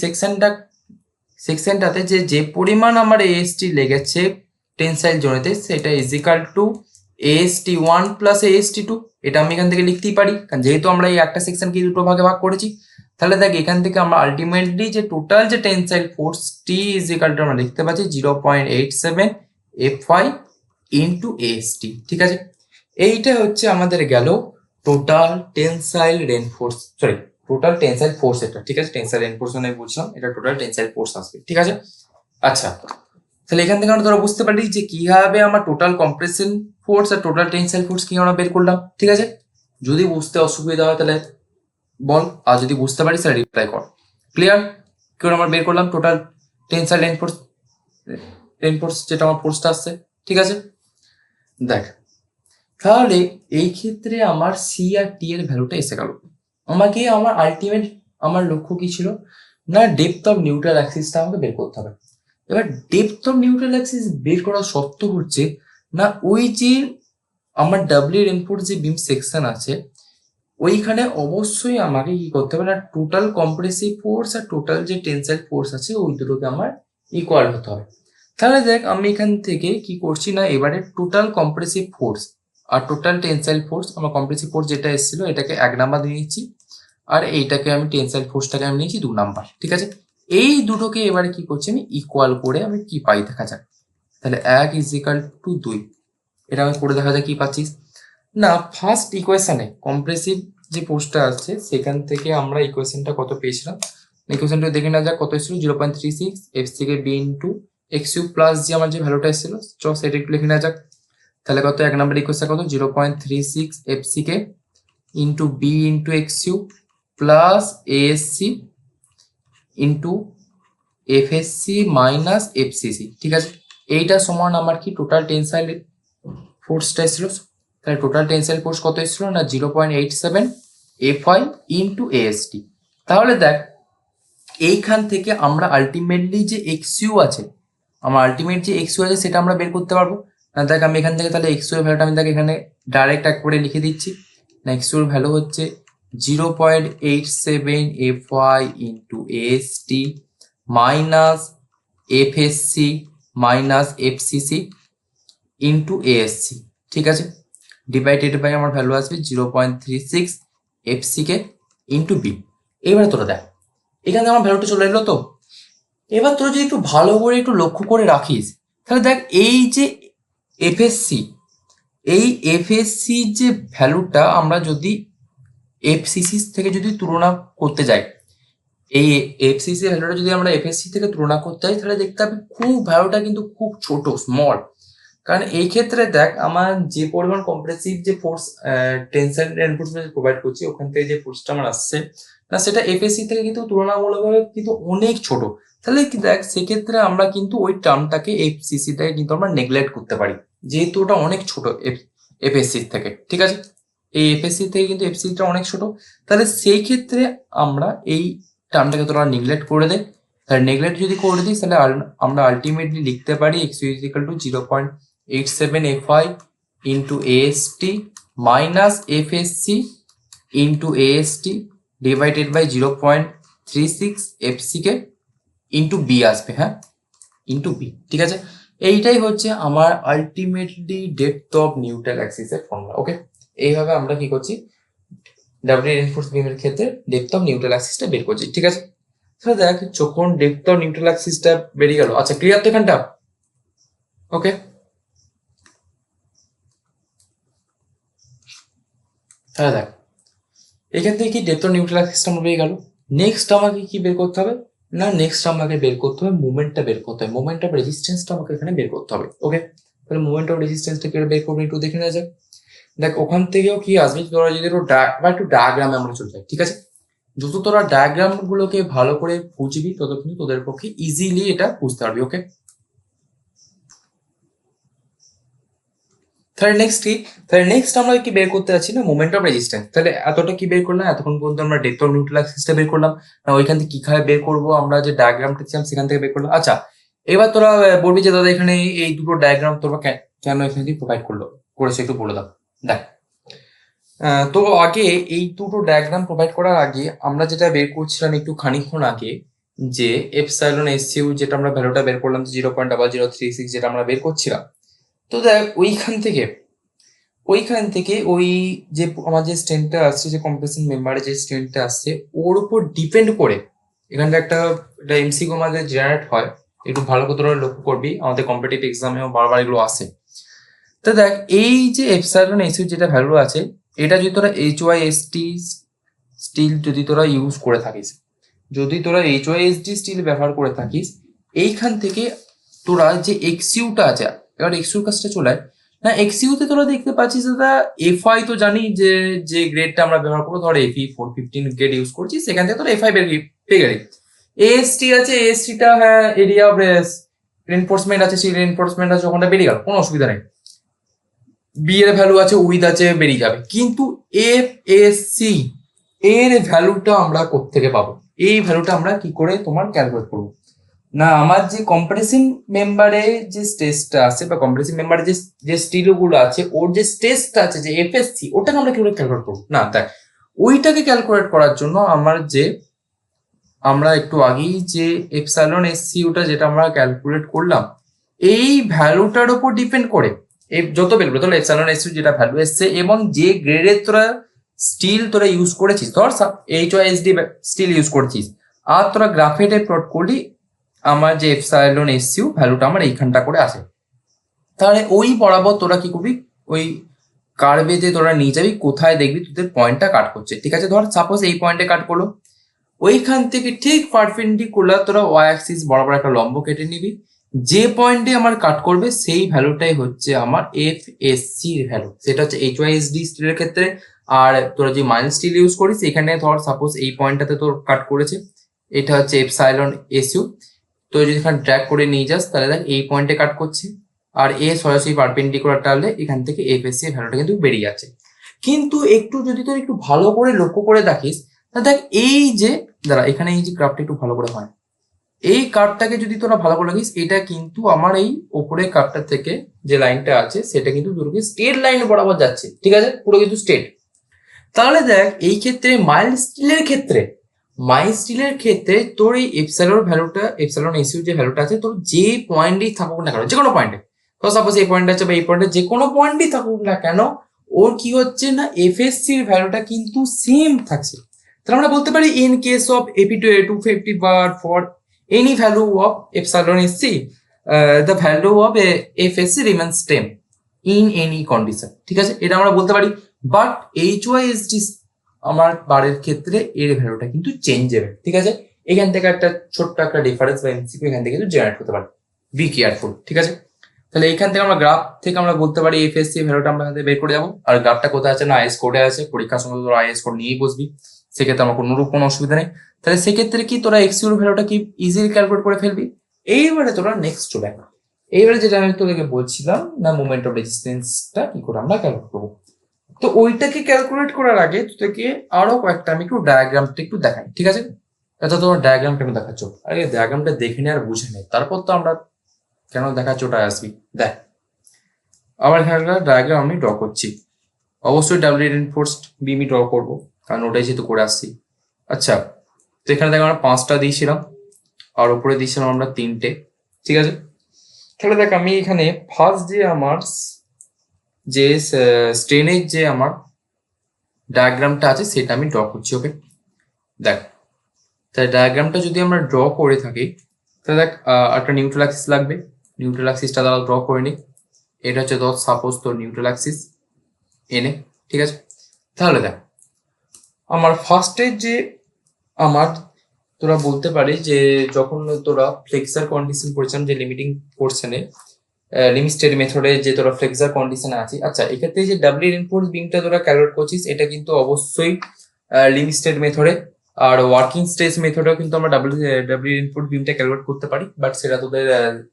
সেকশনটাতে যে পরিমাণ আমার এএসটি লেগেছে টেনসাইল জোনেতে, সেটা is equal two AST 1 plus AST 2। এটা আমি এখান থেকে লিখতেই পারি, কারণ যেহেতু আমরা এই একটা সেকশনকে দুটো ভাগে ভাগ করেছি। তাহলে দেখ এখান থেকে আমরা আলটিমেটলি যে টোটাল যে tensile force T is equal to আমরা লিখতে পাচ্ছি 0.87 Fy ইন্টু এএসটি। ঠিক আছে, এইটা হচ্ছে আমাদের গেল total tensile reinforce, sorry total tensile force এটা। ঠিক আছে, টেনসাইল রেনফোর্স মানে বুঝলাম, এটা টোটাল টেনসাইল ফোর্স আসবে। ঠিক আছে, আচ্ছা তাহলে এখান থেকে আমরা তোরা বুঝতে পারি যে কিভাবে আমার টোটাল কম্প্রেশন ফোর্স আর টোটাল টেনসাইল ফোর্স কি আমরা বের করলাম। ঠিক আছে, যদি বুঝতে অসুবিধা হয় তাহলে বল, আর যদি বুঝতে পারিস তাহলে রিপ্লাই কর। ক্লিয়ার? কি করে আমরা বের করলাম টোটাল টেনসাইল রেনফোর্স যেটা আমার ফোর্সটা আসছে। ঠিক আছে, দেখ তাহলে এই ক্ষেত্রে আমার সি আর টি এর ভ্যালুটা এসে গেল। আমাকে আমার আলটিমেট আমার লক্ষ্য কি ছিল না ডেপথ অফ নিউট্রাল অ্যাক্সিসটা আমাকে বের করতে হবে। এবার ডেপথ অফ নিউট্রাল অ্যাক্সিস বের করার শর্ত হচ্ছে না ওই যে আমার ডাব্লিউ রেনফোর্স যে বিম সেকশন আছে ওইখানে অবশ্যই আমাকে কি করতে হবে না টোটাল কম্প্রেসিভ ফোর্স আর টোটাল যে টেনসাইল ফোর্স আছে ওই দুটোকে আমার ইকুয়াল হতে হবে। তাহলে দেখ আমি এখান থেকে কি করছি না এবারে টোটাল কম্প্রেসিভ ফোর্স আর টোটাল টেনসাইল ফোর্স, আমার কম্প্রেসিভ ফোর্স যেটা এসেছিল এটাকে 1 নাম্বার দিয়ে নিচ্ছি, আর এইটাকে আমি টেনসাইল ফোর্সটাকে আমি নিয়েছি 2 নাম্বার। ঠিক আছে, এই দুটোকে এবারে কি করছি আমি ইকুয়াল করে আমি কি পাই দেখা যাক। তাহলে 1 ইজ ইকাল টু 2, এটা আমি করে দেখা যায় কি পাচ্ছিস না ফার্স্ট ইকুয়েশনে কম্প্রেসিভ যে ফোর্সটা আছে সেখান থেকে আমরা ইকুয়েশনটা কত পেয়েছিলাম, ইকুয়েশনটা দেখে না যাক কত এসেছিল 0.36 f c k b into x u plus যে আমার যে ভ্যালুটা এসেছিল সেটা একটু লিখে না যাক। তাহলে কত 1 নাম্বার ইকুয়েশন কত 0.36 f c k into B into x u plus asc into fsc minus fcc. ঠিক আছে, এইটা সমান আমার কি টোটাল টেনসাইল ফোর্সটা ছিল। তাহলে টোটাল টেনসাইল ফোর্স কত এসেছিল না 0.87 Fy ইন্টু এএসটি। তাহলে দেখ এইখান থেকে আমরা আলটিমেটলি যে এক্সইউ আছে, আমার আলটিমেট যে এক্সইউ আছে সেটা আমরা বের করতে পারবো না। দেখ আমি এখান থেকে তাহলে এক্সইউ এর ভ্যালুটা আমি দেখ এখানে ডাইরেক্ট এক করে লিখে দিচ্ছি না, এক্সইউ এর ভ্যালু হচ্ছে 0.87 Fy into AST minus FSC minus F C C into A S C. ঠিক আছে, ডিভাইডেড বাই আমার ভ্যালু আসবে 0.36 এফসিকে ইন্টু বি। এবারে তোরা দেখ এখানে আমার ভ্যালুটা চলে এলো। তো এবার তোরা যদি একটু ভালো করে একটু লক্ষ্য করে রাখিস তাহলে দেখ এই যে এফএসসি, এই এফএসসি যে ভ্যালুটা আমরা যদি এফসিসি থেকে যদি তুলনা করতে যাই, এই এফসিসি ভ্যালুটা যদি আমরা এফএসসি থেকে তুলনা করতে যাই তাহলে দেখতে হবে খুব ভ্যালুটা কিন্তু খুব ছোট স্মল। কারণ এই ক্ষেত্রে দেখ আমার যে পরিমাণ কম্প্রেসিভ যে ফোর্স টেনসাইল রেনফোর্সমেন্ট প্রোভাইড করছি ওখান থেকে যে ফোর্সটা আমার আসছে না সেটা এফএসসি থেকে কিন্তু তুলনামূলকভাবে কিন্তু অনেক ছোট। তাহলে কি দেখ সেক্ষেত্রে আমরা কিন্তু ওই টার্মটাকে এফসিসিটাকে কিন্তু আমরা নেগলেক্ট করতে পারি যেহেতু ওটা অনেক ছোট এফএসসি থেকে। ঠিক আছে, এই এফএসসি থেকে কিন্তু এফসিটা অনেক ছোট, তাহলে সেই ক্ষেত্রে আমরা এই টার্মটাকে তোরা নেগলেক্ট করে দেয়। তাহলে নেগলেক্ট যদি করে দিই তাহলে আমরা আলটিমেটলি লিখতে পারি x is equal to 0.87 Fy into AST minus FSC into AST divided by 0.36 এফসিকে into B আসবে, হ্যাঁ ইন্টু বি। ঠিক আছে, এইটাই হচ্ছে আমার আলটিমেটলি ডেপথ অফ নিউট্রাল অ্যাক্সিসের ফর্মুলা। ওকে, এইভাবে আমরা কি করছি ডাব্লিউ রেনফোর্স বিমের ক্ষেত্রে ডেপথ অফ নিউট্রাল অ্যাক্সিসটা বের করছি। ঠিক আছে, তাহলে দেখ যখন ডেপথ অফ নিউট্রাল অ্যাক্সিসটা বেরিয়ে গেল, আচ্ছা ক্লিয়ার তো এখানটা? ওকে, তাহলে দেখ এখান থেকে কি ডেপথ অফ নিউট্রাল অ্যাক্সিসটা আমার বেরিয়ে গেল। নেক্সট আমাকে কি বের করতে হবে না নেক্সট আমাকে বের করতে হবে মুভমেন্টটা বের করতে হবে, মুভমেন্ট অফ রেজিস্ট্যান্সটা আমাকে এখানে বের করতে হবে। ওকে, তাহলে মুভমেন্ট অফ রেজিস্ট্যান্সটা কি বের করবো একটু দেখে নেওয়া যাক। দেখ ওখান থেকেও কি আসবে তোরা যদি একটু ডায়াগ্রামে আমরা চলে যাই। ঠিক আছে, যত তোরা ডায়াগ্রাম গুলোকে ভালো করে বুঝবি তত কিন্তু তোদের পক্ষে ইজিলি এটা বুঝতে পারবি। ওকে, তাহলে নেক্সট কি, তাহলে নেক্সট আমরা কি বের করতে যাচ্ছি না মোমেন্ট অফ রেজিস্ট্যান্স। তাহলে এতটা কি বের করলাম, এতক্ষণ পর্যন্ত আমরা ডেপথ অফ নিউট্রাল অ্যাক্সিসটা বের করলাম না, ওইখান থেকে কিভাবে বের করবো আমরা যে ডায়াগ্রামটা ছিলাম সেখান থেকে বের করলাম। আচ্ছা এবার তোরা বলবি যে দাদা এখানে এই দুটো ডায়াগ্রাম তোরা কেন এখানে দিয়ে প্রোভাইড করেছে একটু বলে দাও। দেখ তো আগে এই দুটো ডায়াগ্রাম প্রোভাইড করার আগে আমরা যেটা বের করছিলাম একটু খানিকক্ষণ আগে, যে এপসাইলন এসইউ যেটা আমরা ভ্যালুটা বের করলাম 0.0036 যেটা আমরা বের করছিলাম। তো দেখ ওইখান থেকে ওই যে আমার যে স্ট্রেনটা আসছে, যে কম্প্রেশন মেম্বারে যে স্ট্রেনটা আসছে ওর উপর ডিপেন্ড করে এখানটা একটা এমসিকিউ আমাদের জেনারেট হয়, একটু ভালো করে তোরা লক্ষ্য করবি, আমাদের কম্পিটিটিভ এক্সামেও বারবার এগুলো আসে। তো দেখ এই যে এপসাইলন এসইউ যেটা ভ্যালু আছে, এটা যদি তোরা HYST স্টিল যদি তোরা ইউজ করে থাকিস, যদি তোরা HYSD স্টিল ব্যবহার করে থাকিস, এইখান থেকে তোরা যে এক্সইউটা আছে, এবার এক্সইউ কাজটা চলে না, এক্সইউতে তোরা দেখতে পাচ্ছিস দাদা এফআই তো জানি যে যে গ্রেডটা আমরা ব্যবহার করবো, ধর এফই 415 গ্রেড ইউজ করছি, সেখান থেকে তোরা এফআই পেয়ে গেলি। এএসটি আছে, এএসটিটা হ্যাঁ এরিয়া অফ রেনফোর্সমেন্ট আছে, সেই রেনফোর্সমেন্ট আছে ওখানটা বেরিয়ে গেল, কোনো অসুবিধা নেই। বি এর ভ্যালু আছে, উইথ আছে, বেরিয়ে যাবে। কিন্তু এফ এস সি এর ভ্যালুটা আমরা কোত্থেকে পাবো, এই ভ্যালুটা আমরা কি করে তোমার ক্যালকুলেট করবো না, আমার যে কম্প্রেসিভ মেম্বারে যে স্ট্রেসটা আছে বা কম্প্রেসিভ মেম্বারে যে স্টিল গুলো আছে ওর যে স্ট্রেসটা আছে যে এফএসসি, ওটাকে আমরা কিভাবে ক্যালকুলেট করবো না, দেখ ওইটাকে ক্যালকুলেট করার জন্য আমরা একটু আগেই যে এপসাইলন এসসি ওটা যেটা আমরা ক্যালকুলেট করলাম, এই ভ্যালুটার উপর ডিপেন্ড করে যত বেরোবে তাহলে এপসাইলন এসসি যেটা ভ্যালু এসছে এবং যে গ্রেডের তোরা স্টিল তোরা ইউজ করেছিস, ধর HYSD স্টিল ইউজ করেছিস, আর তোরা গ্রাফাইটে প্লট করলি আমার যে এপসাইলন এসইউ ভ্যালুটা আমার এইখানটা করে আসে, তাহলে ওই বরাবর তোরা কি করবি, ওই কার্ভে যে তোরা নিয়ে যাবি, কোথায় দেখবি তোদের পয়েন্টটা কাট করছে, ঠিক আছে, ধর সাপোজ এই পয়েন্টে কাট করলো, ওইখান থেকে ঠিক পারপেন্ডিকুলার তোরা ওয়াই অ্যাক্সিস বরাবর একটা লম্ব কেটে নিবি, যে পয়েন্টে আমার কাট করবে সেই ভ্যালুটাই হচ্ছে আমার এফএসসি এর ভ্যালু, সেটা হচ্ছে HYSD স্টিলের ক্ষেত্রে। আর তোরা যে মাইল স্টিল ইউজ করিস এখানে ধর সাপোজ এই পয়েন্টটাতে তোর কাট করেছে, এটা হচ্ছে এপসাইলন এসইউ, তো যদি এখানে ড্র্যাগ করে নিয়ে যাস তাহলে দেখ এই পয়েন্টে কাট করছে, আর এ সরাসরি পারপেন্ডিকুলার টানলে এখান থেকে এফএসসি এর ভ্যালুটা কিন্তু বেরিয়ে যাচ্ছে। কিন্তু একটু যদি তোর একটু ভালো করে লক্ষ্য করে দেখিস, দেখ এই যে দাঁড়া এখানে এই যে গ্রাফটা একটু ভালো করে হয়, এই কার্ভটাকে যদি তোরা ভালো করে লাগিস, এটা কিন্তু আমার এই ওপরে কার্ভটা থেকে যে লাইনটা আছে সেটা কিন্তু দুটোকে স্ট্রেট লাইন বরাবর যাচ্ছে, ঠিক আছে, পুরো কিন্তু স্ট্রেট। তাহলে দেখ এই ক্ষেত্রে মাইল স্টিলের ক্ষেত্রে তোর এই এপসাইলন ভ্যালুটা, এপসাইলন এসইউ যে ভ্যালুটা আছে, তোর যে পয়েন্টই থাকুক না কেন, যে কোনো পয়েন্টে, তো সাপোজ এই পয়েন্ট আছে বা এই পয়েন্টে যে কোনো পয়েন্টই থাকুক না কেন, ওর কি হচ্ছে না এফএসসি এর ভ্যালুটা কিন্তু সেম থাকছে। তাহলে আমরা বলতে পারি ইন কেস অফ এপি টু এ 250 bar for any value of epsilon sc the value of fsc remains same in any condition, ঠিক আছে, এটা আমরা বলতে পারি। বাট HYSD আমার বারের ক্ষেত্রে এর ভ্যালুটা কিন্তু চেঞ্জ হবে, ঠিক আছে, এখান থেকে একটা ছোট্ট একটা ডিফারেন্স বা এমসিকিউ এখান থেকে কিন্তু জেনারেট করতে পারি, বি কেয়ারফুল, ঠিক আছে। তাহলে এখান থেকে আমরা গ্রাফ থেকে আমরা বলতে পারি এফএসসি ভ্যালুটা আমরা বের করে যাবো, আর গ্রাফটা কোথায় আছে না আইএস কোডে আছে, পরীক্ষার সময় তোরা আইএস কোড নিয়েই বসবি, সেক্ষেত্রে আমার কোনো অসুবিধা নেই। তাহলে সেক্ষেত্রে কি তোরা এক্সইউর ভ্যালুটা কি ইজিলি ক্যালকুলেট করে ফেলবি। এইবারে তোরা নেক্সট চলে আয়, এইবারে যেটা আমি তোদেরকে বলছিলাম না মোমেন্ট অফ রেজিস্ট্যান্সটা কি করে আমরা ক্যালকুলেট করবো, তো ওইটাকে ক্যালকুলেট করার আগে তোদেরকে আরো কয়েকটা আমি একটু ডায়াগ্রামটা একটু দেখাই, ঠিক আছে, এটা তোমার ডায়াগ্রামটা আমি দেখাচ্ছ, আগে ডায়াগ্রামটা দেখে নে আর বুঝে নে, তারপর তো আমরা কেন দেখাচ্ছ ওটা আসবি। দেখ আবার এখানে ডায়াগ্রাম আমি ড্র করছি, অবশ্যই ডাবলি রেনফোর্সড বিম ড্র করবো কারণ ওটাই যেহেতু করে আসছি। আচ্ছা তো এখানে দেখ আমরা 5টা দিয়েছিলাম আর উপরে দিয়েছিলাম আমরা 3টে, ঠিক আছে। তাহলে দেখ আমি এখানে ফার্স্ট যে আমার যে স্ট্রেনের যে আমার ডায়াগ্রামটা আছে সেটা আমি ড্র করছি, ওকে। দেখ তাই ডায়াগ্রামটা যদি আমরা ড্র করে থাকি তাহলে দেখ একটা নিউট্রাল অ্যাক্সিস লাগবে, নিউট্রাল অ্যাক্সিসটা দ্বারা ড্র করে নিই, এটা হচ্ছে ধর সাপোজ তোর নিউট্রাল অ্যাক্সিস এনে, ঠিক আছে। তাহলে দেখ আমার ফার্স্টের যে আমার তোরা বলতে পারিস যে যখন তোরা ফ্লেক্সার কন্ডিশন পড়ছিলাম যে লিমিটিং পোর্শনে লিমিটেড মেথডে যে তোরা ফ্লেক্সার কন্ডিশনে আছিস, আচ্ছা এক্ষেত্রে যে ডাবলি রেনফোর্স বিমটা তোরা ক্যালকুলেট করছিস এটা কিন্তু অবশ্যই লিমিটেড মেথডে, আর ওয়ার্কিং স্ট্রেস মেথডেও কিন্তু আমরা ডাবলি রেনফোর্স বিমটা ক্যালকুলেট করতে পারি, বাট সেটা তোদের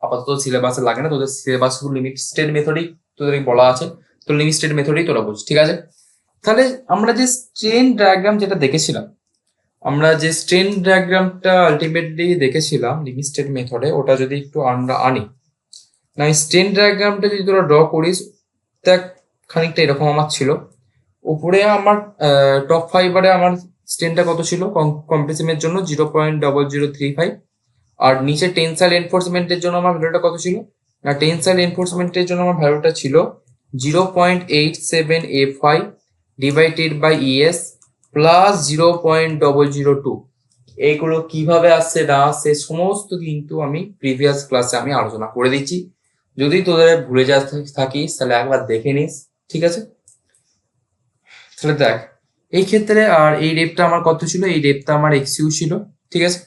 আপাতত সিলেবাসে লাগে না, তোদের সিলেবাস লিমিটেড মেথডেই তোদের বলা আছে, তো লিমিট স্টেট মেথডেই তোরা বুঝ, ঠিক আছে? তাহলে আমরা যে স্ট্রেন ডায়াগ্রাম যেটা দেখেছিলাম, আমরা যে স্ট্রেন ডায়াগ্রামটা আলটিমেটলি দেখেছিলাম লিমিট স্টেট মেথডে, ওটা যদি একটু আমরা আনি না, স্ট্রেন ডায়াগ্রামটা যদি তোরা ড্র করিস, দেখ খানিকটা এরকম আমার ছিল। উপরে আমার টপ ফাইবারে আমার স্ট্রেনটা কত ছিল কম্প্রেসিভের জন্য 0.0035, আর নিচে টেনসাইল এনফোর্সমেন্টের জন্য আমার ভ্যালুটা কত ছিল না, টেনসাইল এনফোর্সমেন্টের জন্য আমার ভ্যালুটা ছিল 0.87F5 divided by ES plus 0.002। এইগুলো কিভাবে আসছে না আসছে সমস্ত কিন্তু আমি প্রিভিয়াস ক্লাসে আমি আলোচনা করে দিচ্ছি। যদি তোদের ভুলে যা থাকিস তাহলে একবার দেখে নিস, ঠিক আছে? তাহলে দেখ এই ক্ষেত্রে, আর এই রেপটা আমার কত ছিল, এই রেপটা আমার XU ছিল, ঠিক আছে?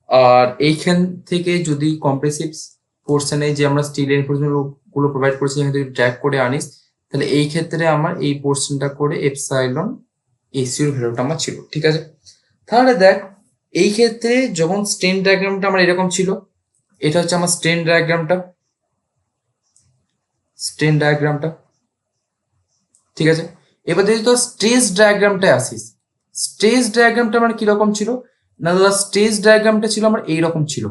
আর এইখান থেকে যদি কম্প্রেসিভ পোর্শনে যে আমরা স্টিল এনফোর্সমেন্ট গুলো প্রোভাইড করেছি এখান থেকে ড্র্যাগ করে আনিস, তাহলে এই ক্ষেত্রে আমার এই পোর্শনটা করে এপসাইলন এসিওর ভ্যালুটা আমার ছিল, ঠিক আছে? তাহলে দেখ এই ক্ষেত্রে যখন স্ট্রেন ডায়াগ্রামটা আমার এরকম ছিল, এটা হচ্ছে আমার স্ট্রেন ডায়াগ্রামটা, ঠিক আছে? এবার যদি তো স্ট্রেস ডায়াগ্রামটায় আসিস, স্ট্রেস ডায়াগ্রামটা আমার কিরকম ছিল না দাদা, স্ট্রেস ডায়াগ্রামটা ছিল আমার এইরকম ছিল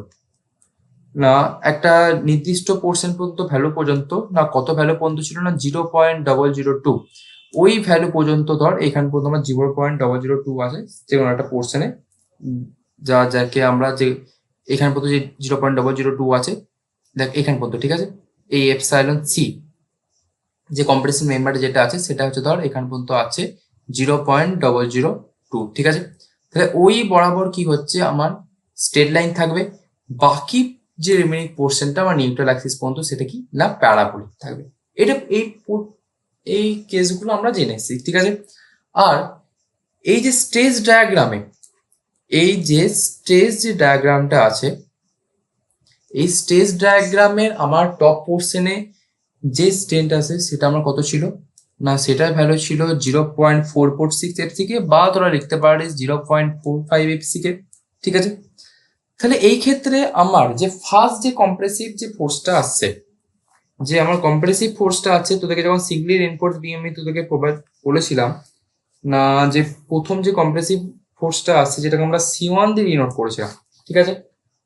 না, একটা নির্দিষ্ট পোর্শন পর্যন্ত ভ্যালু পর্যন্ত না, কত ভ্যালু পর্যন্ত ছিল না 0.002, ওই ভ্যালু পর্যন্ত ধর এখান পর্যন্ত আমার 0.002 আছে যে কোনো একটা পোর্শনে, যাকে আমরা যে এখান পর্যন্ত যে 0.002 আছে, দেখ এখান পর্যন্ত, ঠিক আছে? এই এপসাইলন সি যে কম্প্রেসিভ মেম্বারটা যেটা আছে সেটা হচ্ছে ধর এখান পর্যন্ত আছে 0.002, ঠিক আছে? তাহলে ওই বরাবর কি হচ্ছে আমার স্ট্রেট লাইন থাকবে, বাকি যে রিমেনিং পোর্শনটা আমার নিউট্রাল অ্যাক্সিস পর্যন্ত সেটা কি না প্যারাবোলিক থাকবে। এটা এই কেসগুলো আমরা জেনে এসেছি, ঠিক আছে? আর এই যে স্ট্রেস ডায়াগ্রামে, এই যে স্ট্রেস যে ডায়াগ্রামটা আছে, এই স্ট্রেস ডায়াগ্রামের আমার টপ পোর্শনে যে স্ট্রেনটা আছে সেটা আমার কত ছিল না, সেটার ভ্যালু ছিল 0.446 এফসিকে, বা তোরা লিখতে পারিস 0.45 এফসিকে, ঠিক আছে? তাহলে এই ক্ষেত্রে আমার যে ফার্স্ট যে কম্প্রেসিভ যে ফোর্সটা আসছে, যে আমার কম্প্রেসিভ ফোর্সটা আছে, তোদেরকে যখন সিঙ্গলি রেনফোর্স বিম আমি তোদেরকে প্রোভাইড বলেছিলাম না, যে প্রথম যে কম্প্রেসিভ ফোর্সটা আসছে যেটাকে আমরা C1 দিয়ে ডিনোট করেছিলাম, ঠিক আছে?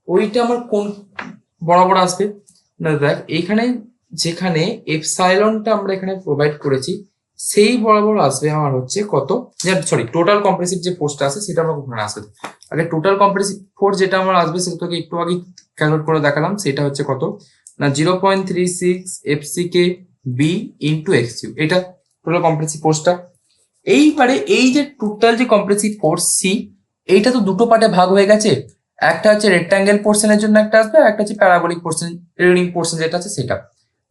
ওইটা আমার কোন বরাবর আসবে না, দেখ এইখানে যেখানে এপসাইলনটা আমরা এখানে প্রোভাইড করেছি সেই বরাবর আসবে আমার হচ্ছে কত, সরি টোটাল কম্প্রেসিভ যে ফোর্সটা আছে সেটা আমার কোথায় আসবে, আগে টোটাল কম্প্রেসিভ ফোর্স যেটা আমার আসবে সেটা তোকে একটু আগে ক্যালকুলেট করে দেখালাম, সেটা হচ্ছে কত না 0.36 এফসিকে বি ইন্টু XU, এটা টোটাল কম্প্রেসিভ ফোর্সটা। এইবারে এই যে টোটাল যে কম্প্রেসিভ ফোর্স সি, এইটা তো দুটো পার্টে ভাগ হয়ে গেছে, একটা হচ্ছে রেক্টাঙ্গেল পোর্শনের জন্য একটা আসবে, আর একটা হচ্ছে প্যারাবোলিক পোর্শন রিং পোর্শন যেটা আছে সেটা।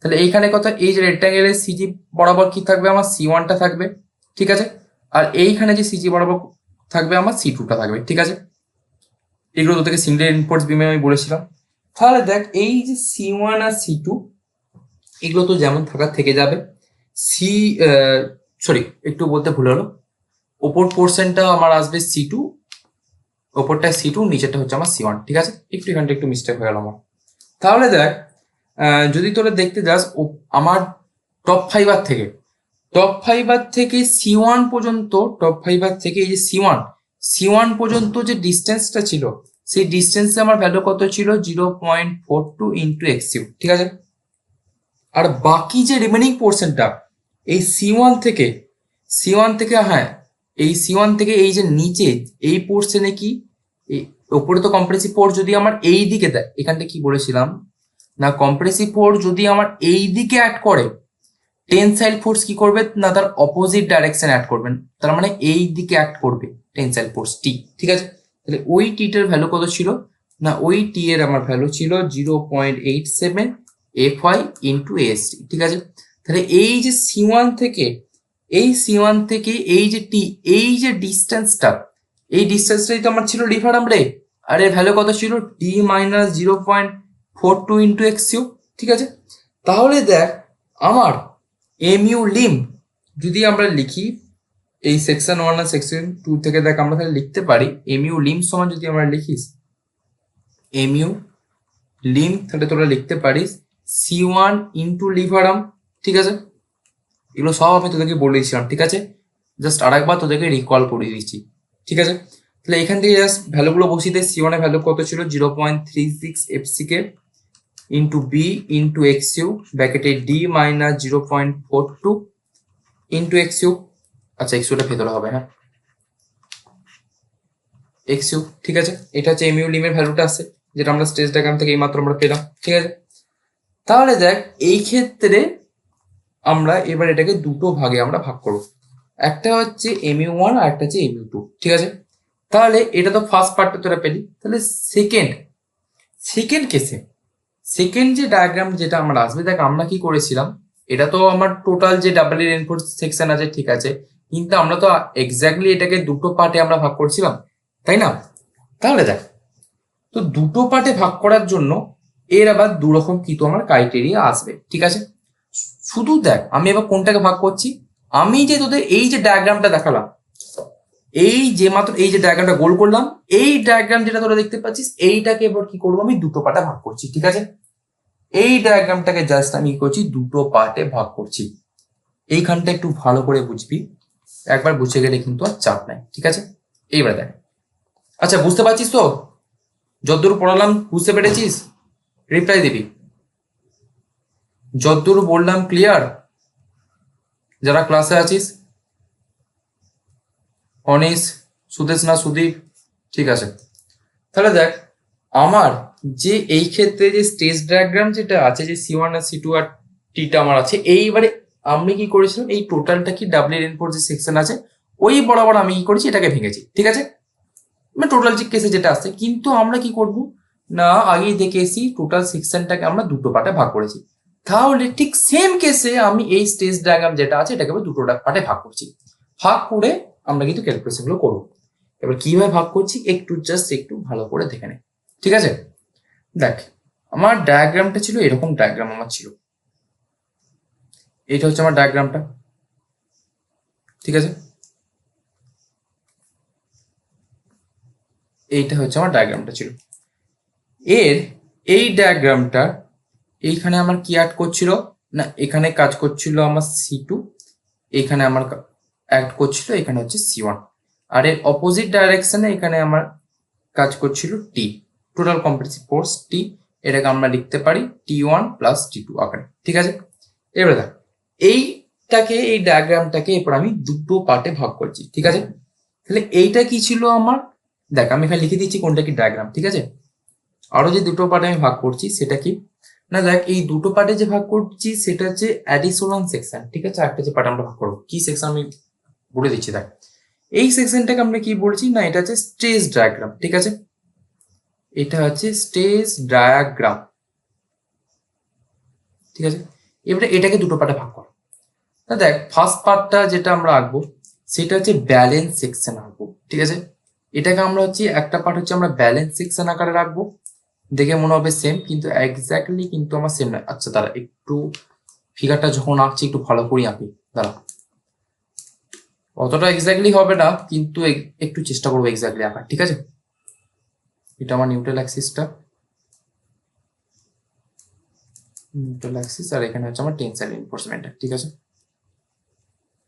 তাহলে এইখানে কত, এই যে রেক্টাঙ্গেলের সিজি বরাবর কি থাকবে আমার C1টা থাকবে, ঠিক আছে? আর এইখানে যে সিজি বরাবর থাকবে আমার C2টা থাকবে, ঠিক আছে? এগুলো তোদেরকে সিঙ্গেল ইনপুটস বিমে আমি বলেছিলাম। তাহলে দেখ এই যে C1 আর C2 এগুলো তো যেমন থাকার থেকে যাবে, সরি একটু বলতে ভুল হলো, ওপর পোর্শনটা আমার আসবে C2, ওপরটা C2, নিচেরটা হচ্ছে আমার C1, ঠিক আছে? একটু এখানটা একটু মিস্টেক হয়ে গেল আমার। তাহলে দেখ যদি তোরা দেখতে যাস আমার টপ ফাইবার থেকে C1 পর্যন্ত, টপ ফাইবার থেকে এই যে C1 পর্যন্ত যে ডিস্টেন্সটা ছিল, সেই ডিস্টেন্সে আমার ভ্যালু কত ছিল 0.42 ইন্টু XU, ঠিক আছে? আর বাকি যে রিমেনিং পোর্শনটা এই C1 থেকে হ্যাঁ, এই C1 থেকে এই যে নিচে এই পোর্শনে কি, ওপরে তো কম্প্রেসিভ ফোর্স যদি আমার এই দিকে দেয়, এখানটা কি বলেছিলাম না, কম্প্রেসিভ ফোর্স যদি আমার এই দিকে অ্যাড করে, টেনসাইল ফোর্স কি করবে না তার অপোজিট ডাইরেকশন অ্যাড করবেন, তার মানে এই দিকে অ্যাক্ট করবে টেনসাইল ফোর্স টি, ঠিক আছে? তাহলে ওই টিটার ভ্যালু কত ছিল না, ওই টি এর আমার ভ্যালু ছিল 0.87 FY ইন্টু AST, ঠিক আছে? তাহলে এই যে C1 থেকে এই যে টি, এই যে ডিস্টেন্সটা, এই ডিস্টেন্সটাই তো আমার ছিল রিফারাম রে, আর এর ভ্যালু কত ছিল D মাইনাস 0.42 ইন্টু XU, ঠিক আছে? তাহলে দেখ আমার MU লিম যদি আমরা লিখি এই সেকশন 1 আর সেকশন 2 থেকে, দেখ আমরা তাহলে লিখতে পারি MU লিম সমান, যদি আমরা লিখিস MU লিম, তাহলে তোরা লিখতে পারিস C1 ইন্টু লিভারাম, ঠিক আছে? এগুলো সব আমি তোদেরকে বলে দিয়েছিলাম, ঠিক আছে? জাস্ট আরেকবার তোদেরকে রিকল করে দিচ্ছি, ঠিক আছে? তাহলে এখান থেকে জাস্ট ভ্যালুগুলো বসিয়ে দেয়। C1 এর ভ্যালু কত ছিল? 0.36 FCK into B into x u ব্র্যাকেটে D minus 0.42 into x u. আচ্ছা, এক্স ইউটা ভেতরে হবে, হ্যাঁ, এক্স ইউ, ঠিক আছে? এটা হচ্ছে এমইউ লিমের ভ্যালুটা আছে, যেটা আমরা স্ট্রেস ডায়াগ্রাম থেকে এইমাত্র আমরা পেলাম, ঠিক আছে? তাহলে দেখ, এই ক্ষেত্রে আমরা এবার এটাকে দুটো ভাগে আমরা ভাগ করবো। একটা হচ্ছে MU1 আর একটা হচ্ছে MU2, ঠিক আছে? তাহলে এটা তো ফার্স্ট পার্টটা তোরা পেলি। তাহলে সেকেন্ড কেসে সেকেন্ড যে ডায়াগ্রাম যেটা আমরা আসবে, দেখ আমরা কি করেছিলাম, এটা তো আমার টোটাল যে ডাবল রেইনফোর্স সেকশন আছে, ঠিক আছে, কিন্তু আমরা তো এক্স্যাক্টলি এটাকে দুটো পার্টে আমরা ভাগ করছিলাম, তাই না? তাহলে দেখ, তো দুটো পার্টে ভাগ করার জন্য এর আবার দু রকম কিন্তু আমার ক্রাইটেরিয়া আসবে, ঠিক আছে? শুধু দেখ, আমি এবার কোনটাকে ভাগ করছি, আমি যে তোদের এই যে ডায়াগ্রামটা দেখালাম, এই যে মাত্র এই যে ডায়াগ্রামটা গোল করলাম, এই ডায়াগ্রাম যেটা তোরা দেখতে পাচ্ছিস, এইটাকে এবার কি করবো, আমি দুটো পার্টে ভাগ করছি, ঠিক আছে? এই ডায়াগ্রামটাকে জাস্ট আমি কি করছি, দুটো পার্টে ভাগ করছি। এইখানটা একটু ভালো করে বুঝবি, একবার বুঝে গেলে কিন্তু আর চাপ নাই, ঠিক আছে? এইবার দেখ, আচ্ছা বুঝতে পারছিস তো? যতদূর পড়ালাম বুঝতে পেরেছিস? রিপ্লাই দিবি। যতদূর বললাম ক্লিয়ার? যারা ক্লাসে আছিস, অনিস, সুদেশ না সুদীপ, ঠিক আছে? তাহলে দেখ, আমার যে এই ক্ষেত্রে যে স্টেজ ডায়াগ্রাম যেটা আছে, যে C1 আর C2 আর টিটা আমার আছে, এইবারে আমি কি করেছিলাম, এই টোটালটা কি ডাব্লিউ এন4 যে সেকশন আছে, ওই বরাবর আমি কি করেছি, এটাকে ভেঙেছি, ঠিক আছে? মানে টোটাল যে কেসে যেটা আসছে, কিন্তু আমরা কি করব না, আগেই দেখে এসি টোটাল সেকশনটাকে আমরা দুটো পার্টে ভাগ করেছি। তাহলে ঠিক সেম কেসে আমি এই স্টেজ ডায়াগ্রাম যেটা আছে, এটাকে আমি দুটো পার্টে ভাগ করছি। ভাগ করে আমরা কিন্তু ক্যালকুলেশন গুলো করবো। এবার কিভাবে ভাগ করছি একটু ভালো করে দেখে নে, ঠিক আছে? দেখ, আমার ডায়াগ্রামটা ছিল এরকম, ডায়াগ্রাম আমার ছিল, এইটা হচ্ছে আমার ডায়াগ্রামটা, ঠিক আছে? এইটা হচ্ছে আমার ডায়াগ্রামটা ছিল। এর এই ডায়াগ্রামটা এইখানে আমার কি অ্যাড করছিল না, এখানে কাজ করছিল আমার C2, এইখানে আমার অ্যাড করছিল এখানে হচ্ছে C1, আর এর অপোজিট ডাইরেকশনে এখানে আমার কাজ করছিল টি, টোটাল কম্প্রেসিভ ফোর্স টি। এটাকে আমরা লিখতে পারি T1 প্লাস T2 আকারে, ঠিক আছে? এবারে দেখ, এই ডায়াগ্রামটাকে এরপর আমি দুটো পার্টে ভাগ করছি, ঠিক আছে? তাহলে এইটা কি ছিল আমার, দেখ আমি এখানে লিখে দিচ্ছি কোনটা কি ডায়াগ্রাম, ঠিক আছে? আরো যে দুটো পার্টে আমি ভাগ করছি সেটা কি না, দেখ এই দুটো পার্টে যে ভাগ করছি সেটা হচ্ছে অ্যাডিশনাল সেকশন, ঠিক আছে? একটা যে পার্ট আমরা ভাগ করবো, কি সেকশন আমি বলে দিচ্ছি। দেখ, এই সেকশনটাকে আমরা কি বলছি না, এটা হচ্ছে স্ট্রেস ডায়াগ্রাম, ঠিক আছে? এটা হচ্ছে স্ট্রেস ডায়াগ্রাম, ঠিক আছে? এবারে এটাকে দুটো পার্টে ভাগ কর। না দেখ, ফার্স্ট পার্টটা যেটা আমরা আঁকবো সেটা হচ্ছে ব্যালেন্স সেকশন আঁকবো, ঠিক আছে? এটাকে আমরা হচ্ছে একটা পার্ট হচ্ছে আমরা ব্যালেন্স সেকশন আকারে রাখবো, দেখে মনে হবে সেম, কিন্তু এক্স্যাক্টলি কিন্তু আমার সেম নয়। আচ্ছা দাঁড়া, একটু ফিগারটা যখন আঁকছি একটু ভালো করে আঁকি, দাঁড়া। অতটা এক্স্যাক্টলি হবে না, কিন্তু একটু চেষ্টা করবো এক্স্যাক্টলি আঁকার, ঠিক আছে? এটা আমার নিউট্রাল অ্যাক্সিস, আর এখানে হচ্ছে আমার টেনসাইল রিইনফোর্সমেন্ট, ঠিক আছে?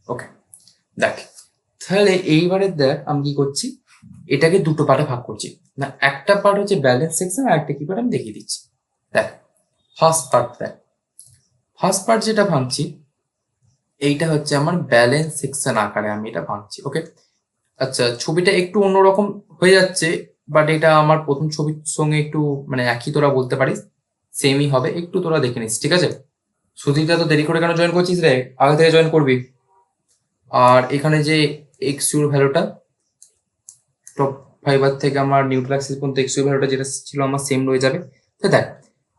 ওকে, দেখ তাহলে এইবারে দেখ আমি কি করছি, এটাকে দুটো পার্টে ভাগ করছি। না, একটা পার্ট হচ্ছে ব্যালেন্স সেকশন, আর একটা কি পার্ট আমি দেখিয়ে দিচ্ছি। দেখ, ফার্স্ট পার্ট যেটা ভাঙছি, এইটা হচ্ছে আমার ব্যালেন্স সেকশন আকারে আমি এটা ভাঙছি, ওকে? আচ্ছা, ছবিটা একটু অন্যরকম হয়ে যাচ্ছে, বাট এটা আমার প্রথম ছবির সঙ্গে একটু মানে একই তোরা বলতে পারিস, সেমই হবে, একটু তোরা দেখে নিস, ঠিক আছে? সুধীরটা তো দেরি করে কেন জয়েন করছিস রে? আগে থেকে জয়েন করবি। আর এখানে যে এক্স ইউর ভ্যালুটা, টপ ফাইবার থেকে আমার নিউট্রাল অ্যাক্সিস পর্যন্ত এক্স ইউর ভ্যালুটা যেটা ছিল আমার সেম রয়ে যাবে। তো দেখ,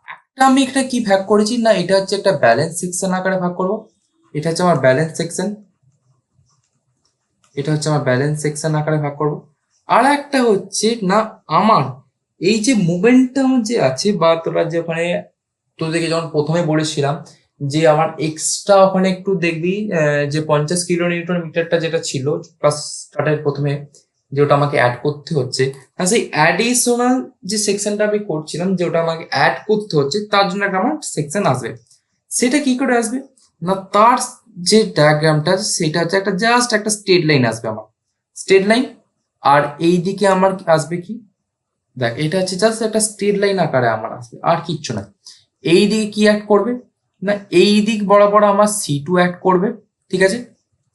একটা আমি এটা কি ভাগ করেছি না, এটা হচ্ছে একটা ব্যালেন্স সেকশন আকারে ভাগ করবো। এটা হচ্ছে আমার ব্যালেন্স সেকশন, এটা হচ্ছে আমার ব্যালেন্স সেকশন আকারে ভাগ করবো। আর একটা হচ্ছে না, আমার এই যে মোমেন্টাম যে আছে, বা তোরা যে ওখানে তোদেরকে যখন প্রথমে বলেছিলাম যে আমার এক্সট্রা ওখানে একটু দেখবি, যে 50 কিলো নিউটন মিটারটা যেটা ছিল ক্লাস স্টার্টের প্রথমে, যে ওটা আমাকে অ্যাড করতে হচ্ছে, আর সেই অ্যাডিশনাল যে সেকশনটা আমি করছিলাম, যে ওটা আমাকে অ্যাড করতে হচ্ছে, তার জন্য একটা আমার সেকশন আসবে। সেটা কি করে আসবে না, তার যে ডায়াগ্রামটা সেটা হচ্ছে একটা জাস্ট একটা স্ট্রেট লাইন আসবে আমার, স্ট্রেট লাইন। আর এই দিকে আমার আসবে কি, দেখ এটা হচ্ছে জাস্ট একটা স্ট্রেট লাইন আকারে আমার আসবে, আর কিচ্ছু না। এই দিকে কি অ্যাড করবে না, এই দিক বরাবর আমার C2 অ্যাড করবে, ঠিক আছে,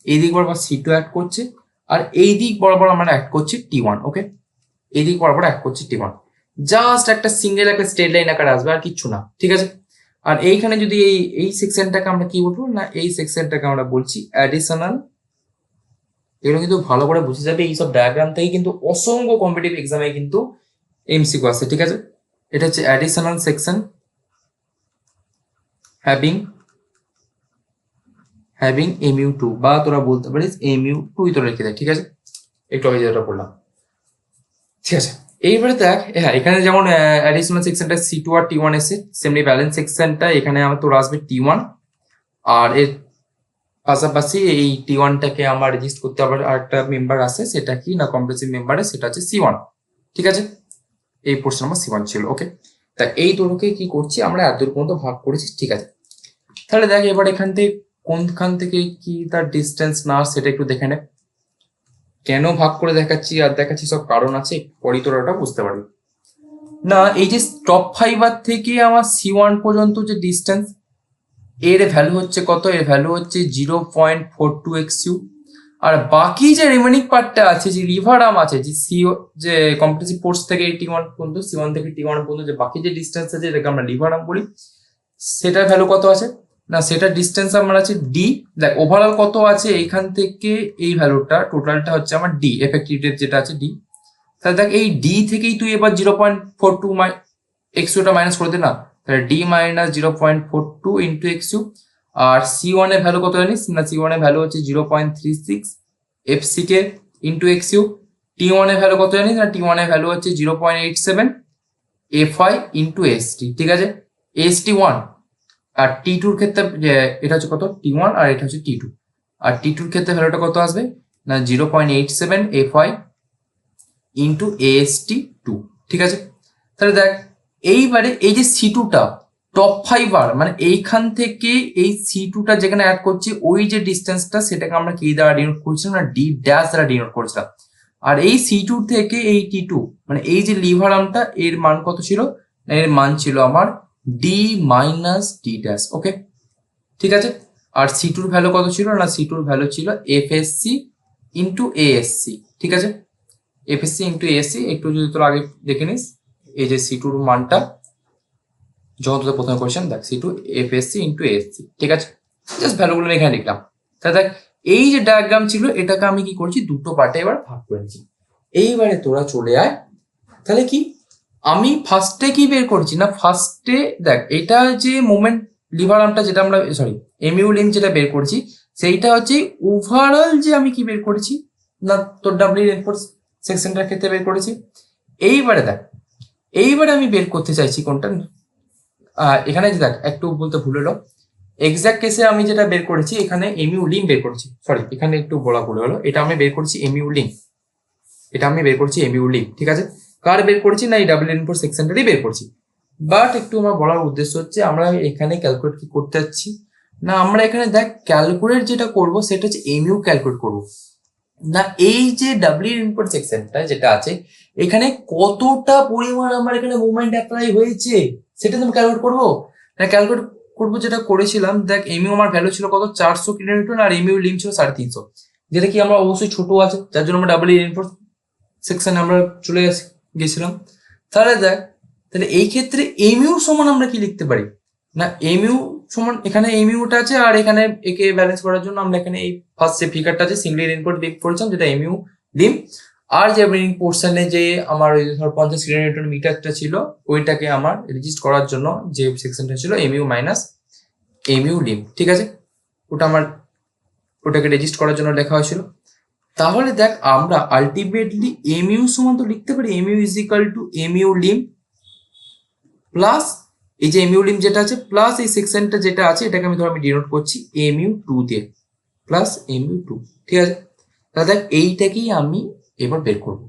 এই দিক বরাবর C2 অ্যাড করছে, আর এই দিক বরাবর আমরা অ্যাড করছি T1। ওকে, এই দিক বরাবর অ্যাড করছি T1, জাস্ট একটা সিঙ্গেল একটা স্ট্রেট লাইন আকারে আসবে, আর কিচ্ছু না, ঠিক আছে। আর এইখানে যদি এই সেকশনটাকে আমরা কি বলবো না, এই সেকশনটাকে আমরা বলছি অ্যাডিশনাল। এগুলো কিন্তু ভালো করে বুঝে যাবে, এইসব ডায়াগ্রাম থেকে কিন্তু অসংখ্য কম্পিটিটিভ এক্সামে কিন্তু এমসিকিউ আসে, ঠিক আছে। এটা হচ্ছে অ্যাডিশনাল সেকশন হ্যাভিং MU2, বা তোরা বলতে পারিস MU2 তোরা লিখে দেয়, ঠিক আছে। একটু আগে যেটা বললাম, ঠিক আছে। এইবারে দেখ, হ্যাঁ এখানে যেমন অ্যাডিশনাল সেকশনটা C2 আর T1 এসে, সেমনি ব্যালেন্স সেকশনটা এখানে আমার তোর আসবে T1। আর এর পাশাপাশি এই T1টাকে আমার রেজিস্ট করতে আবার আরেকটা মেম্বার আছে, সেটা কি না কম্প্রেসিভ মেম্বারে, সেটা হচ্ছে C1, ঠিক আছে। এই পোর্শন আমার C1 ছিল। ওকে, তা এই দুটোকে কি করছি আমরা এত দূর পর্যন্ত ভাগ করেছি, ঠিক আছে। তাহলে দেখ এবার এখান থেকে কোনখান থেকে কি তার ডিস্টেন্স না সেটা একটু দেখে নে। কেন ভাগ করে দেখাচ্ছি আর দেখাচ্ছি সব কারণ আছে, পরই তোরা ওটা বুঝতে পারবি। না এই যে টপ ফাইবার থেকে আমার C1 পর্যন্ত যে ডিস্টেন্স, এর ভ্যালু হচ্ছে কত, এর ভ্যালু হচ্ছে 0.42 XU। আর বাকি যে রিমেনিং পার্টটা আছে, যে লিভার আর্ম আছে, যে যে কম্প্রেসিভ ফোর্স থেকে T1 পর্যন্ত, C1 থেকে T1 পর্যন্ত যে বাকি যে ডিস্টেন্স আছে, যেটাকে আমরা লিভার আর্ম বলি, সেটার ভ্যালু কত আছে না, সেটার ডিস্টেন্স আমার আছে D। দেখ ওভারঅল কত আছে এইখান থেকে, এই ভ্যালুটা টোটালটা হচ্ছে আমার D, এফেক্টিভ ডেপথ যেটা আছে D। তাহলে দেখ এই D থেকেই তুই এবার 0.42 XUটা মাইনাস করে দে না, তাহলে D মাইনাস 0.42 ইন্টু XU। আর C1 এর ভ্যালু কত জানিস না, C1 এর ভ্যালু হচ্ছে 0.36 FCK ইন্টু XU। T1 এর ভ্যালু কত জানিস না, T1 এর ভ্যালু হচ্ছে 0.87 FI ইন্টু ST, ঠিক আছে, ST1। আর T2 র ক্ষেত্রে এটা হচ্ছে কত T1, আর এটা হচ্ছে T2। আর T2 র ক্ষেত্রে ভ্যালুটা কত আসবে না, 0.87 FI ইন্টু AST2, ঠিক আছে। তাহলে দেখ এইবারে এই যে C2টা টপ ফাইবার, মানে এইখান থেকে এই C2টা যেখানে অ্যাড করছি, ওই যে ডিস্টেন্সটা সেটাকে আমরা কি দ্বারা ডিনোট করছিলাম না, D ড্যাশ দ্বারা ডিনোট করছিলাম। আর এই C2 থেকে এই T2, মানে এই যে লিভার আর্মটা, এর মান কত ছিল না, এর মান ছিল আমার D মাইনাস D ড্যাশ। ওকে, ঠিক আছে। আর C2 র ভ্যালু কত ছিল না, C2 র ভ্যালু ছিল FSC ইন্টু ASC, ঠিক আছে, FSC ইন্টু ASC। একটু যদি তোর আগে দেখে নিস, এই যে C2 র মানটা যখন তোদের প্রথমে কোয়েশ্চেন, দেখ C2 FSC ইন্টু ASC, ঠিক আছে, জাস্ট ভ্যালুগুলো এখানে লিখলাম। তাহলে দেখ এই যে ডায়াগ্রাম ছিল, এটাকে আমি কি করছি, দুটো পার্টে এবার ভাগ করেছি। এইবারে তোরা চলে আয়, তাহলে কি আমি ফার্স্টে কি বের করছি না, ফার্স্টে দেখ এটা যে মোমেন্ট লিভার আর্মটা যেটা আমরা সরি MU লিঙ্ক যেটা বের করছি, সেইটা হচ্ছে ওভারঅল যে আমি কি বের করেছি না, তোর ডাব্লিউ রেনফোর্স সেকশনটার ক্ষেত্রে বের করেছি। এইবারে দেখ, এইবারে আমি বের করতে চাইছি কোনটা, এখানে যে দেখ একটু বলতে ভুল হলো, এক্সাক্ট কেসে আমি যেটা বের করেছি এখানে MU লিঙ্ক বের করেছি, সরি এখানে একটু বলা ভুল হলো, এটা আমি বের করছি MU লিঙ্ক, এটা আমি বের করছি MU লিঙ্ক, ঠিক আছে। কার বের করছি না, এই ডাব্লিউ রেনফোর্স সেকশনটারই বের করছি। বাট একটু আমার বলার উদ্দেশ্য হচ্ছে, আমরা এখানে ক্যালকুলেট কি করতে যাচ্ছি না, আমরা এখানে দেখ ক্যালকুলেট যেটা করব সেটা হচ্ছে MU ক্যালকুলেট করব না, এই যে ডাব্লিউ ইনপুট সেকশনটা যেটা আছে, এখানে কতটা পরিমাণ আমার এখানে মুভমেন্ট অ্যাপ্লাই হয়েছে সেটা তুমি ক্যালকুলেট করবো না, ক্যালকুলেট করবো যেটা করেছিলাম। দেখ MU আমার ভ্যালু ছিল কত 400 কিলোনিউটন, আর MU লিমিট ছিল 350, যেটা কি আমরা অবশ্যই ছোট আছে, যার জন্য আমরা ডাব্লিউ ইনপুট সেকশনে আমরা চলে গেছিলাম। তাহলে দেখ, তাহলে এই ক্ষেত্রে MU সমান আমরা কি লিখতে পারি না, MU সমান এখানে MUটা আছে, আর এখানে একে ব্যালেন্স করার জন্য আমরা এখানে এই ফার্স্ট যে ফিগারটা আছে সিঙ্গেল ইনপুট বের করেছিলাম, যেটা MU লিম। আর যে রিমেনিং পোর্শনে যে আমার ওই ধর 50 কিলোনিউটন মিটারটা ছিল, ওইটাকে আমার রেজিস্ট করার জন্য যে সেকশনটা ছিল MU মাইনাস MU লিম, ঠিক আছে, ওটা আমার ওটাকে রেজিস্ট করার জন্য লেখা হয়েছিল। তাহলে দেখ আমরা আলটিমেটলি MU সমান তো লিখতে পারি MU is equal to MU lim plus এই যে MU লিম যেটা আছে, প্লাস এই সেকশনটা যেটা আছে, এটাকে আমি ধর আমি ডিনোট করছি MU2 দিয়ে, প্লাস MU2, ঠিক আছে। তাহলে দেখ এইটাকেই আমি এবার বের করব,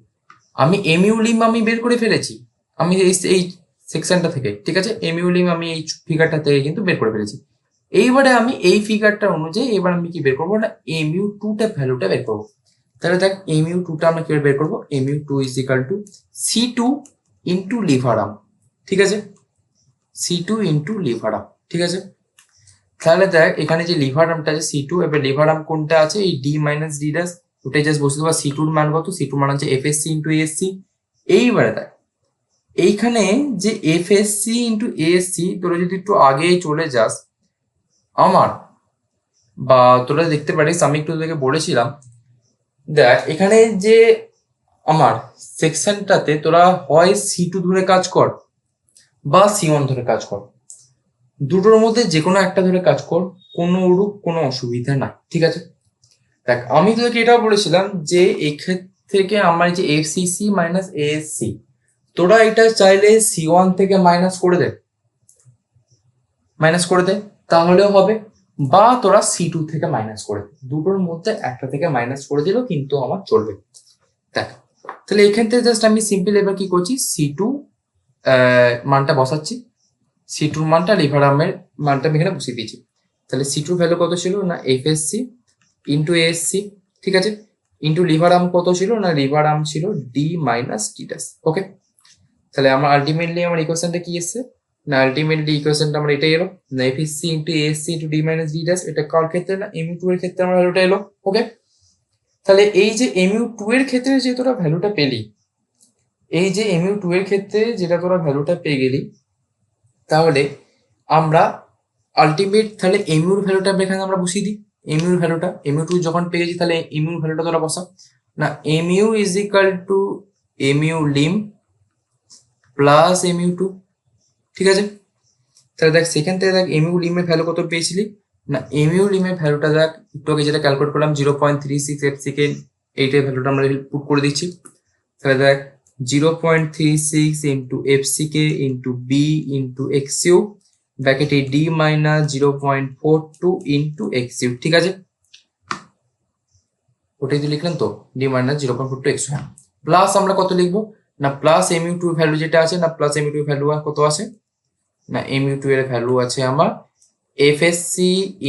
আমি MU লিম আমি বের করে ফেলেছি, আমি এই সেকশনটা থেকে, ঠিক আছে, MU লিম আমি এই ফিগারটা থেকে কিন্তু বের করে ফেলেছি। এইবারে আমি এই ফিগারটা অনুযায়ী এবার আমি কি বের করবো না mu2 টা ভ্যালুটা বের করবো। তাহলে দেখ mu2 টা আমরা কিভাবে বের করবো, mu2 is equal two C2 into liver arm, ঠিক আছে, C2 ইন্টু লিভার আর্ম, ঠিক আছে। তাহলে দেখ এখানে যে লিভার আর্মটা আছে C2, এবার লিভার আর্ম কোনটা আছে এই d মাইনাস d ড্যাশ, ওটাই জাস্ট বসে দেবো। C2 এর মান কত, C2 মান হচ্ছে FSC ইন্টু ASC। এইবারে দেখ এইখানে যে FSC ইন্টু ASC, তোরা যদি একটু আগে চলে যাস আমার, বা তোরা দেখতে পারিস আমি একটু তোদেরকে বলেছিলাম, দেখ এখানে যে আমার সেকশনটাতে তোরা হয় C2 ধরে কাজ কর বা C1 ধরে কাজ কর, দুটোর মধ্যে যে কোনো একটা ধরে কাজ কর, কোনো অসুবিধা নাই, ঠিক আছে। দেখ আমি তোদেরকে এটাও বলেছিলাম যে এক্ষেত্রে থেকে আমার যে FCC মাইনাস ASC, তোরা এটা চাইলে C1 থেকে মাইনাস করে দে তাহলেও হবে, বা তোরা C2 থেকে মাইনাস করে দে, দুটোর মধ্যে একটা থেকে মাইনাস করে দিলেও কিন্তু আমার চলবে। দেখ তাহলে এখান থেকে জাস্ট আমি সিম্পল এবার কি করছি, C2 মানটা বসাচ্ছি, C2 মানটা লিভার আর্মের মানটা আমি এখানে বসিয়ে দিয়েছি। তাহলে C2 ভ্যালু কত ছিল না FSC ইন্টু ASC, ঠিক আছে, ইন্টু লিভার আর্ম কত ছিল না লিভার আর্ম ছিল D মাইনাস D ড্যাশ, ওকে। তাহলে আমার আলটিমেটলি আমার ইকুয়েশনটা কি এসছে না, আলটিমেটলি ইকুয়েশনটা আমার এটাই এলো না FSC into ASC into D minus D dash, এটা কার ক্ষেত্রে না mu2 এর ক্ষেত্রে আমার ভ্যালুটা এলো, ওকে। তাহলে এই যে mu2 এর ক্ষেত্রে যে তোরা ভ্যালুটা পেলি, এই যে mu2 এর ক্ষেত্রে যেটা তোরা ভ্যালুটা পেয়ে গেলি, তাহলে আমরা আলটিমেট তাহলে mu এর ভ্যালুটা এখানে আমরা বসিয়ে দিই। mu এর ভ্যালুটা mu2 যখন পেয়ে গেছি, তাহলে mu এর ভ্যালুটা তোরা বসা না, mu is equal to mu lim plus mu2, ঠিক আছে। তাহলে দেখ সেখান থেকে দেখ mu lim এর ভ্যালু কত পেয়েছিলি না, mu lim এর ভ্যালুটা দেখ একটু আগে যেটা ক্যালকুলেট করলাম 0.36 সেকেন্ড, এইটার ভ্যালুটা আমরা পুট করে দিচ্ছি। তাহলে দেখ 0.36 into FCK into B into XU ব্র্যাকেটে D মাইনাস 0.42 ইন্টু XU, ঠিক আছে, ওটাই তো লিখলাম তো D মাইনাস 0.42 XU, হ্যাঁ। প্লাস আমরা কত লিখবো না প্লাস mu2 ভ্যালু যেটা আছে না, প্লাস mu2 ভ্যালু কত আছে না, mu2 এর ভ্যালু আছে আমার FSC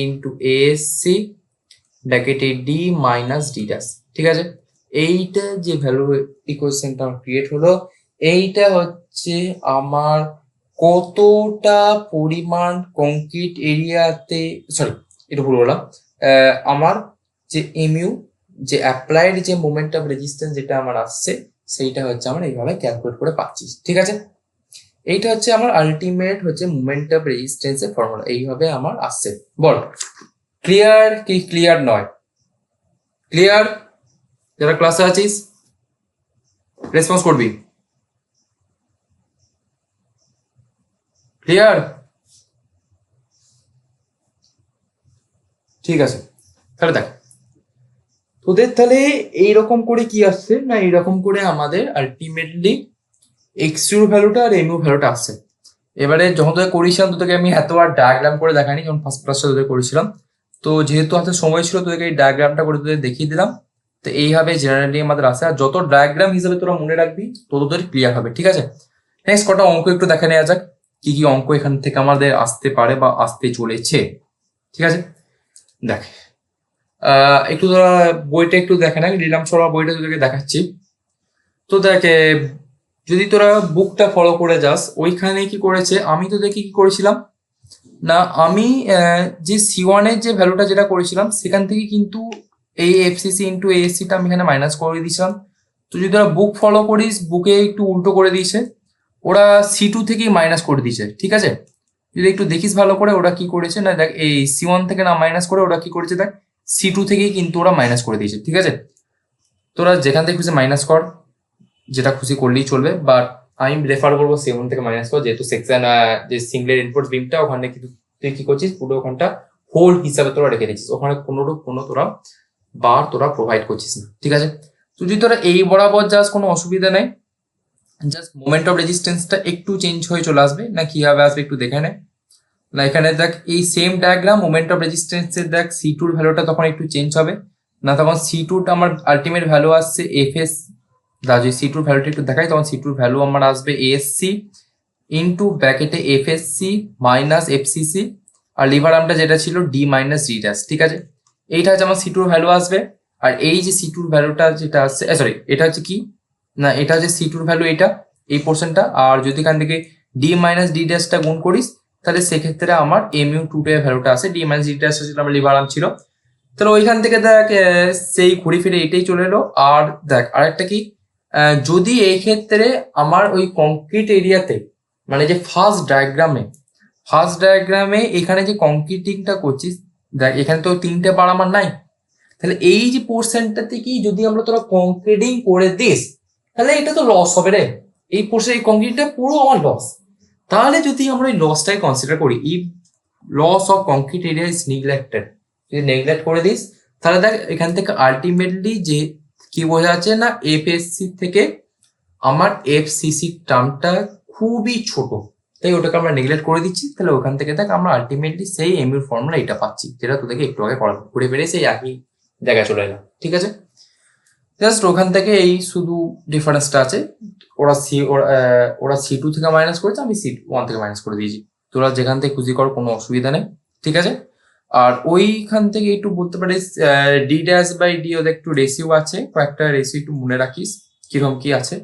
ইন্টু ASC ব্র্যাকেটে D মাইনাস D ড্যাশ, ঠিক আছে। এইটা যে ভ্যালু ইকুয়েশনটা ক্রিয়েট হলো, এইটা হচ্ছে আমার কতটা পরিমাণ কংক্রিট এরিয়াতে, সরি এটা ভুল বললাম, আমার যে mu যে অ্যাপ্লাইড যে মোমেন্ট অফ রেজিস্ট্যান্স যেটা আমার আসছে, সেইটা হচ্ছে আমরা এইভাবে ক্যালকুলেট করে পাচ্ছি, ঠিক আছে। এইটা হচ্ছে আমার আলটিমেট হচ্ছে মোমেন্ট অফ রেজিস্ট্যান্সের ফর্মুলা, এইভাবে আমার আসছে। বল ক্লিয়ার কি ক্লিয়ার নয়? ক্লিয়ার? যারা ক্লাসে আছিস রেসপন্স করবি, ক্লিয়ার? ঠিক আছে, তাহলে দেখ তোদের তাহলে এইরকম করে কি আসছে না, এইরকম করে আমাদের আলটিমেটলি XU ভ্যালুটা আর mu ভ্যালুটা আসছে। এবারে যখন তোদের করেছিলাম তোদেরকে আমি এত আর ডায়াগ্রাম করে দেখাইনি, যখন ফার্স্ট ক্লাসটা তোদের করেছিলাম, তো যেহেতু হাতে সময় ছিল তোদেরকে এই ডায়াগ্রামটা করে তোদের দেখিয়ে দিলাম। তো এইভাবে জেনারেলি আমাদের আসে, আর যত ডায়াগ্রাম হিসাবে তোরা মনে রাখবি তত তোদের ক্লিয়ার হবে, ঠিক আছে। নেক্সট কটা অঙ্ক একটু দেখে নেওয়া যাক, কি কি অঙ্ক এখান থেকে আমাদের আসতে পারে বা আসতে চলেছে, ঠিক আছে। দেখ একটু তোরা বইটা একটু দেখে না, নিলাম ছড়া বইটা তোদেরকে দেখাচ্ছি। তো দেখে যদি তোরা বুকটা ফলো করে যাস, ওইখানে কি করেছে, আমি তো দেখি কি করেছিলাম না, আমি যে C1 এর যে ভ্যালুটা যেটা করেছিলাম সেখান থেকে কিন্তু এই FCC ইন্টু ASC টা আমি এখানে মাইনাস করে দিয়েছিলাম। তো যদি তোরা বুক ফলো করিস, বুকে একটু উল্টো করে দিয়েছে, ওরা C2 থেকেই মাইনাস করে দিয়েছে, ঠিক আছে। যদি একটু দেখিস ভালো করে ওরা কি করেছে না, দেখ এই C1 থেকে না মাইনাস করে ওরা কি করেছে, দেখ C2 থেকেই কিন্তু ওরা মাইনাস করে দিয়েছে, ঠিক আছে। তোরা যেখান থেকে খুশি মাইনাস কর, যেটা খুশি করলেই চলবে, বাট আমি রেফার করবো C1 থেকে মাইনাস কর, যেহেতু সেকশন যে সিঙ্গেল ইনপুট বিমটা ওখানে কিন্তু তুই কি করছিস, পুরো ওখানটা হোল হিসাবে তোরা রেখে দিচ্ছিস, ওখানে কোনো তোরা বার তোরা প্রোভাইড করছিস না, ঠিক আছে। যদি তোরা এই বরাবর যাস কোনো অসুবিধা নেই, জাস্ট মোমেন্ট অফ রেজিস্ট্যান্সটা একটু চেঞ্জ হয়ে চলে আসবে, না কিভাবে আসবে একটু দেখে নে না। এখানে দেখ এই সেম ডায়াগ্রাম মোমেন্ট অফ রেজিস্ট্যান্সের দেখ C2 এর ভ্যালুটা তখন একটু চেঞ্জ হবে না, তখন C2 টা আমার আলটিমেট ভ্যালু আসছে FS, যদি C2 এর ভ্যালুটা একটু দেখাই, তখন C2 এর ভ্যালু আমার আসবে ASC ইন্টু ব্র্যাকেটে FSC মাইনাস FCC আর লিভার আর্মটা যেটা ছিল ডি মাইনাস ডি ড্যাশ, ঠিক আছে। এইটা হচ্ছে আমার সি টুর ভ্যালু আসবে। আর এই যে সি টুর ভ্যালুটা যেটা আসছে, সরি এটা হচ্ছে কি না, এটা হচ্ছে সি টুর ভ্যালু, এটা এই পোর্শনটা। আর যদি এখান থেকে ডি মাইনাস ডি ড্যাশটা গুণ করিস, তাহলে সেক্ষেত্রে আমার এমইউ টু এর ভ্যালুটা আছে। ডি মাইনাস ডি ড্যাশটা ছিল আমার লিভার আর্ম ছিল। তাহলে ওইখান থেকে দেখ সেই ঘুরে ফিরে এটাই চলে এলো। আর দেখ আরেকটা কি, যদি এই ক্ষেত্রে আমার ওই কংক্রিট এরিয়াতে, মানে যে ফার্স্ট ডায়াগ্রামে এখানে যে কংক্রিটিংটা করছিস, দেখ এখানে তো তিনটে বার আমার নাই। তাহলে এই যে পোর্শনটা থেকেই যদি আমরা তোরা কংক্রিটিং করে দিস, তাহলে এটা তো লস হবে রে। এই পোর্শন, এই কংক্রিটটা পুরো আমার লস। তাহলে যদি আমরা এই লসটাই কনসিডার করি, এই loss of concrete area is neglected, যদি নেগলেক্ট করে দিস, তাহলে দেখ এখান থেকে আলটিমেটলি যে কি বোঝা যাচ্ছে না, এফএসসি থেকে আমার এফসিসি টার্মটা খুবই ছোট, তাই ওটাকে আমরা নেগলেক্ট করে দিচ্ছি। তাহলে ওখান থেকে দেখ আমরা আলটিমেটলি সেই এমইউর ফর্মুলা এটা পাচ্ছি, যেটা তোদেরকে একটু আগে পড়া ঘুরে ফিরে সেই একই জায়গায় চলে এলাম, ঠিক আছে। জাস্ট ওখান থেকে এই শুধু ডিফারেন্সটা আছে। ওরা সি টু থেকে মাইনাস করেছে, আমি সি ওয়ান থেকে মাইনাস করে দিয়েছি। তোরা যেখান থেকে খুশি কর, কোনো অসুবিধা নেই, ঠিক আছে। আর ওইখান থেকে একটু বলতে পারিস ডি ড্যাশ বাই ডি, ওদের একটু রেশিও আছে, কয়েকটা রেশিও একটু মনে রাখিস কিরকম কি আছে।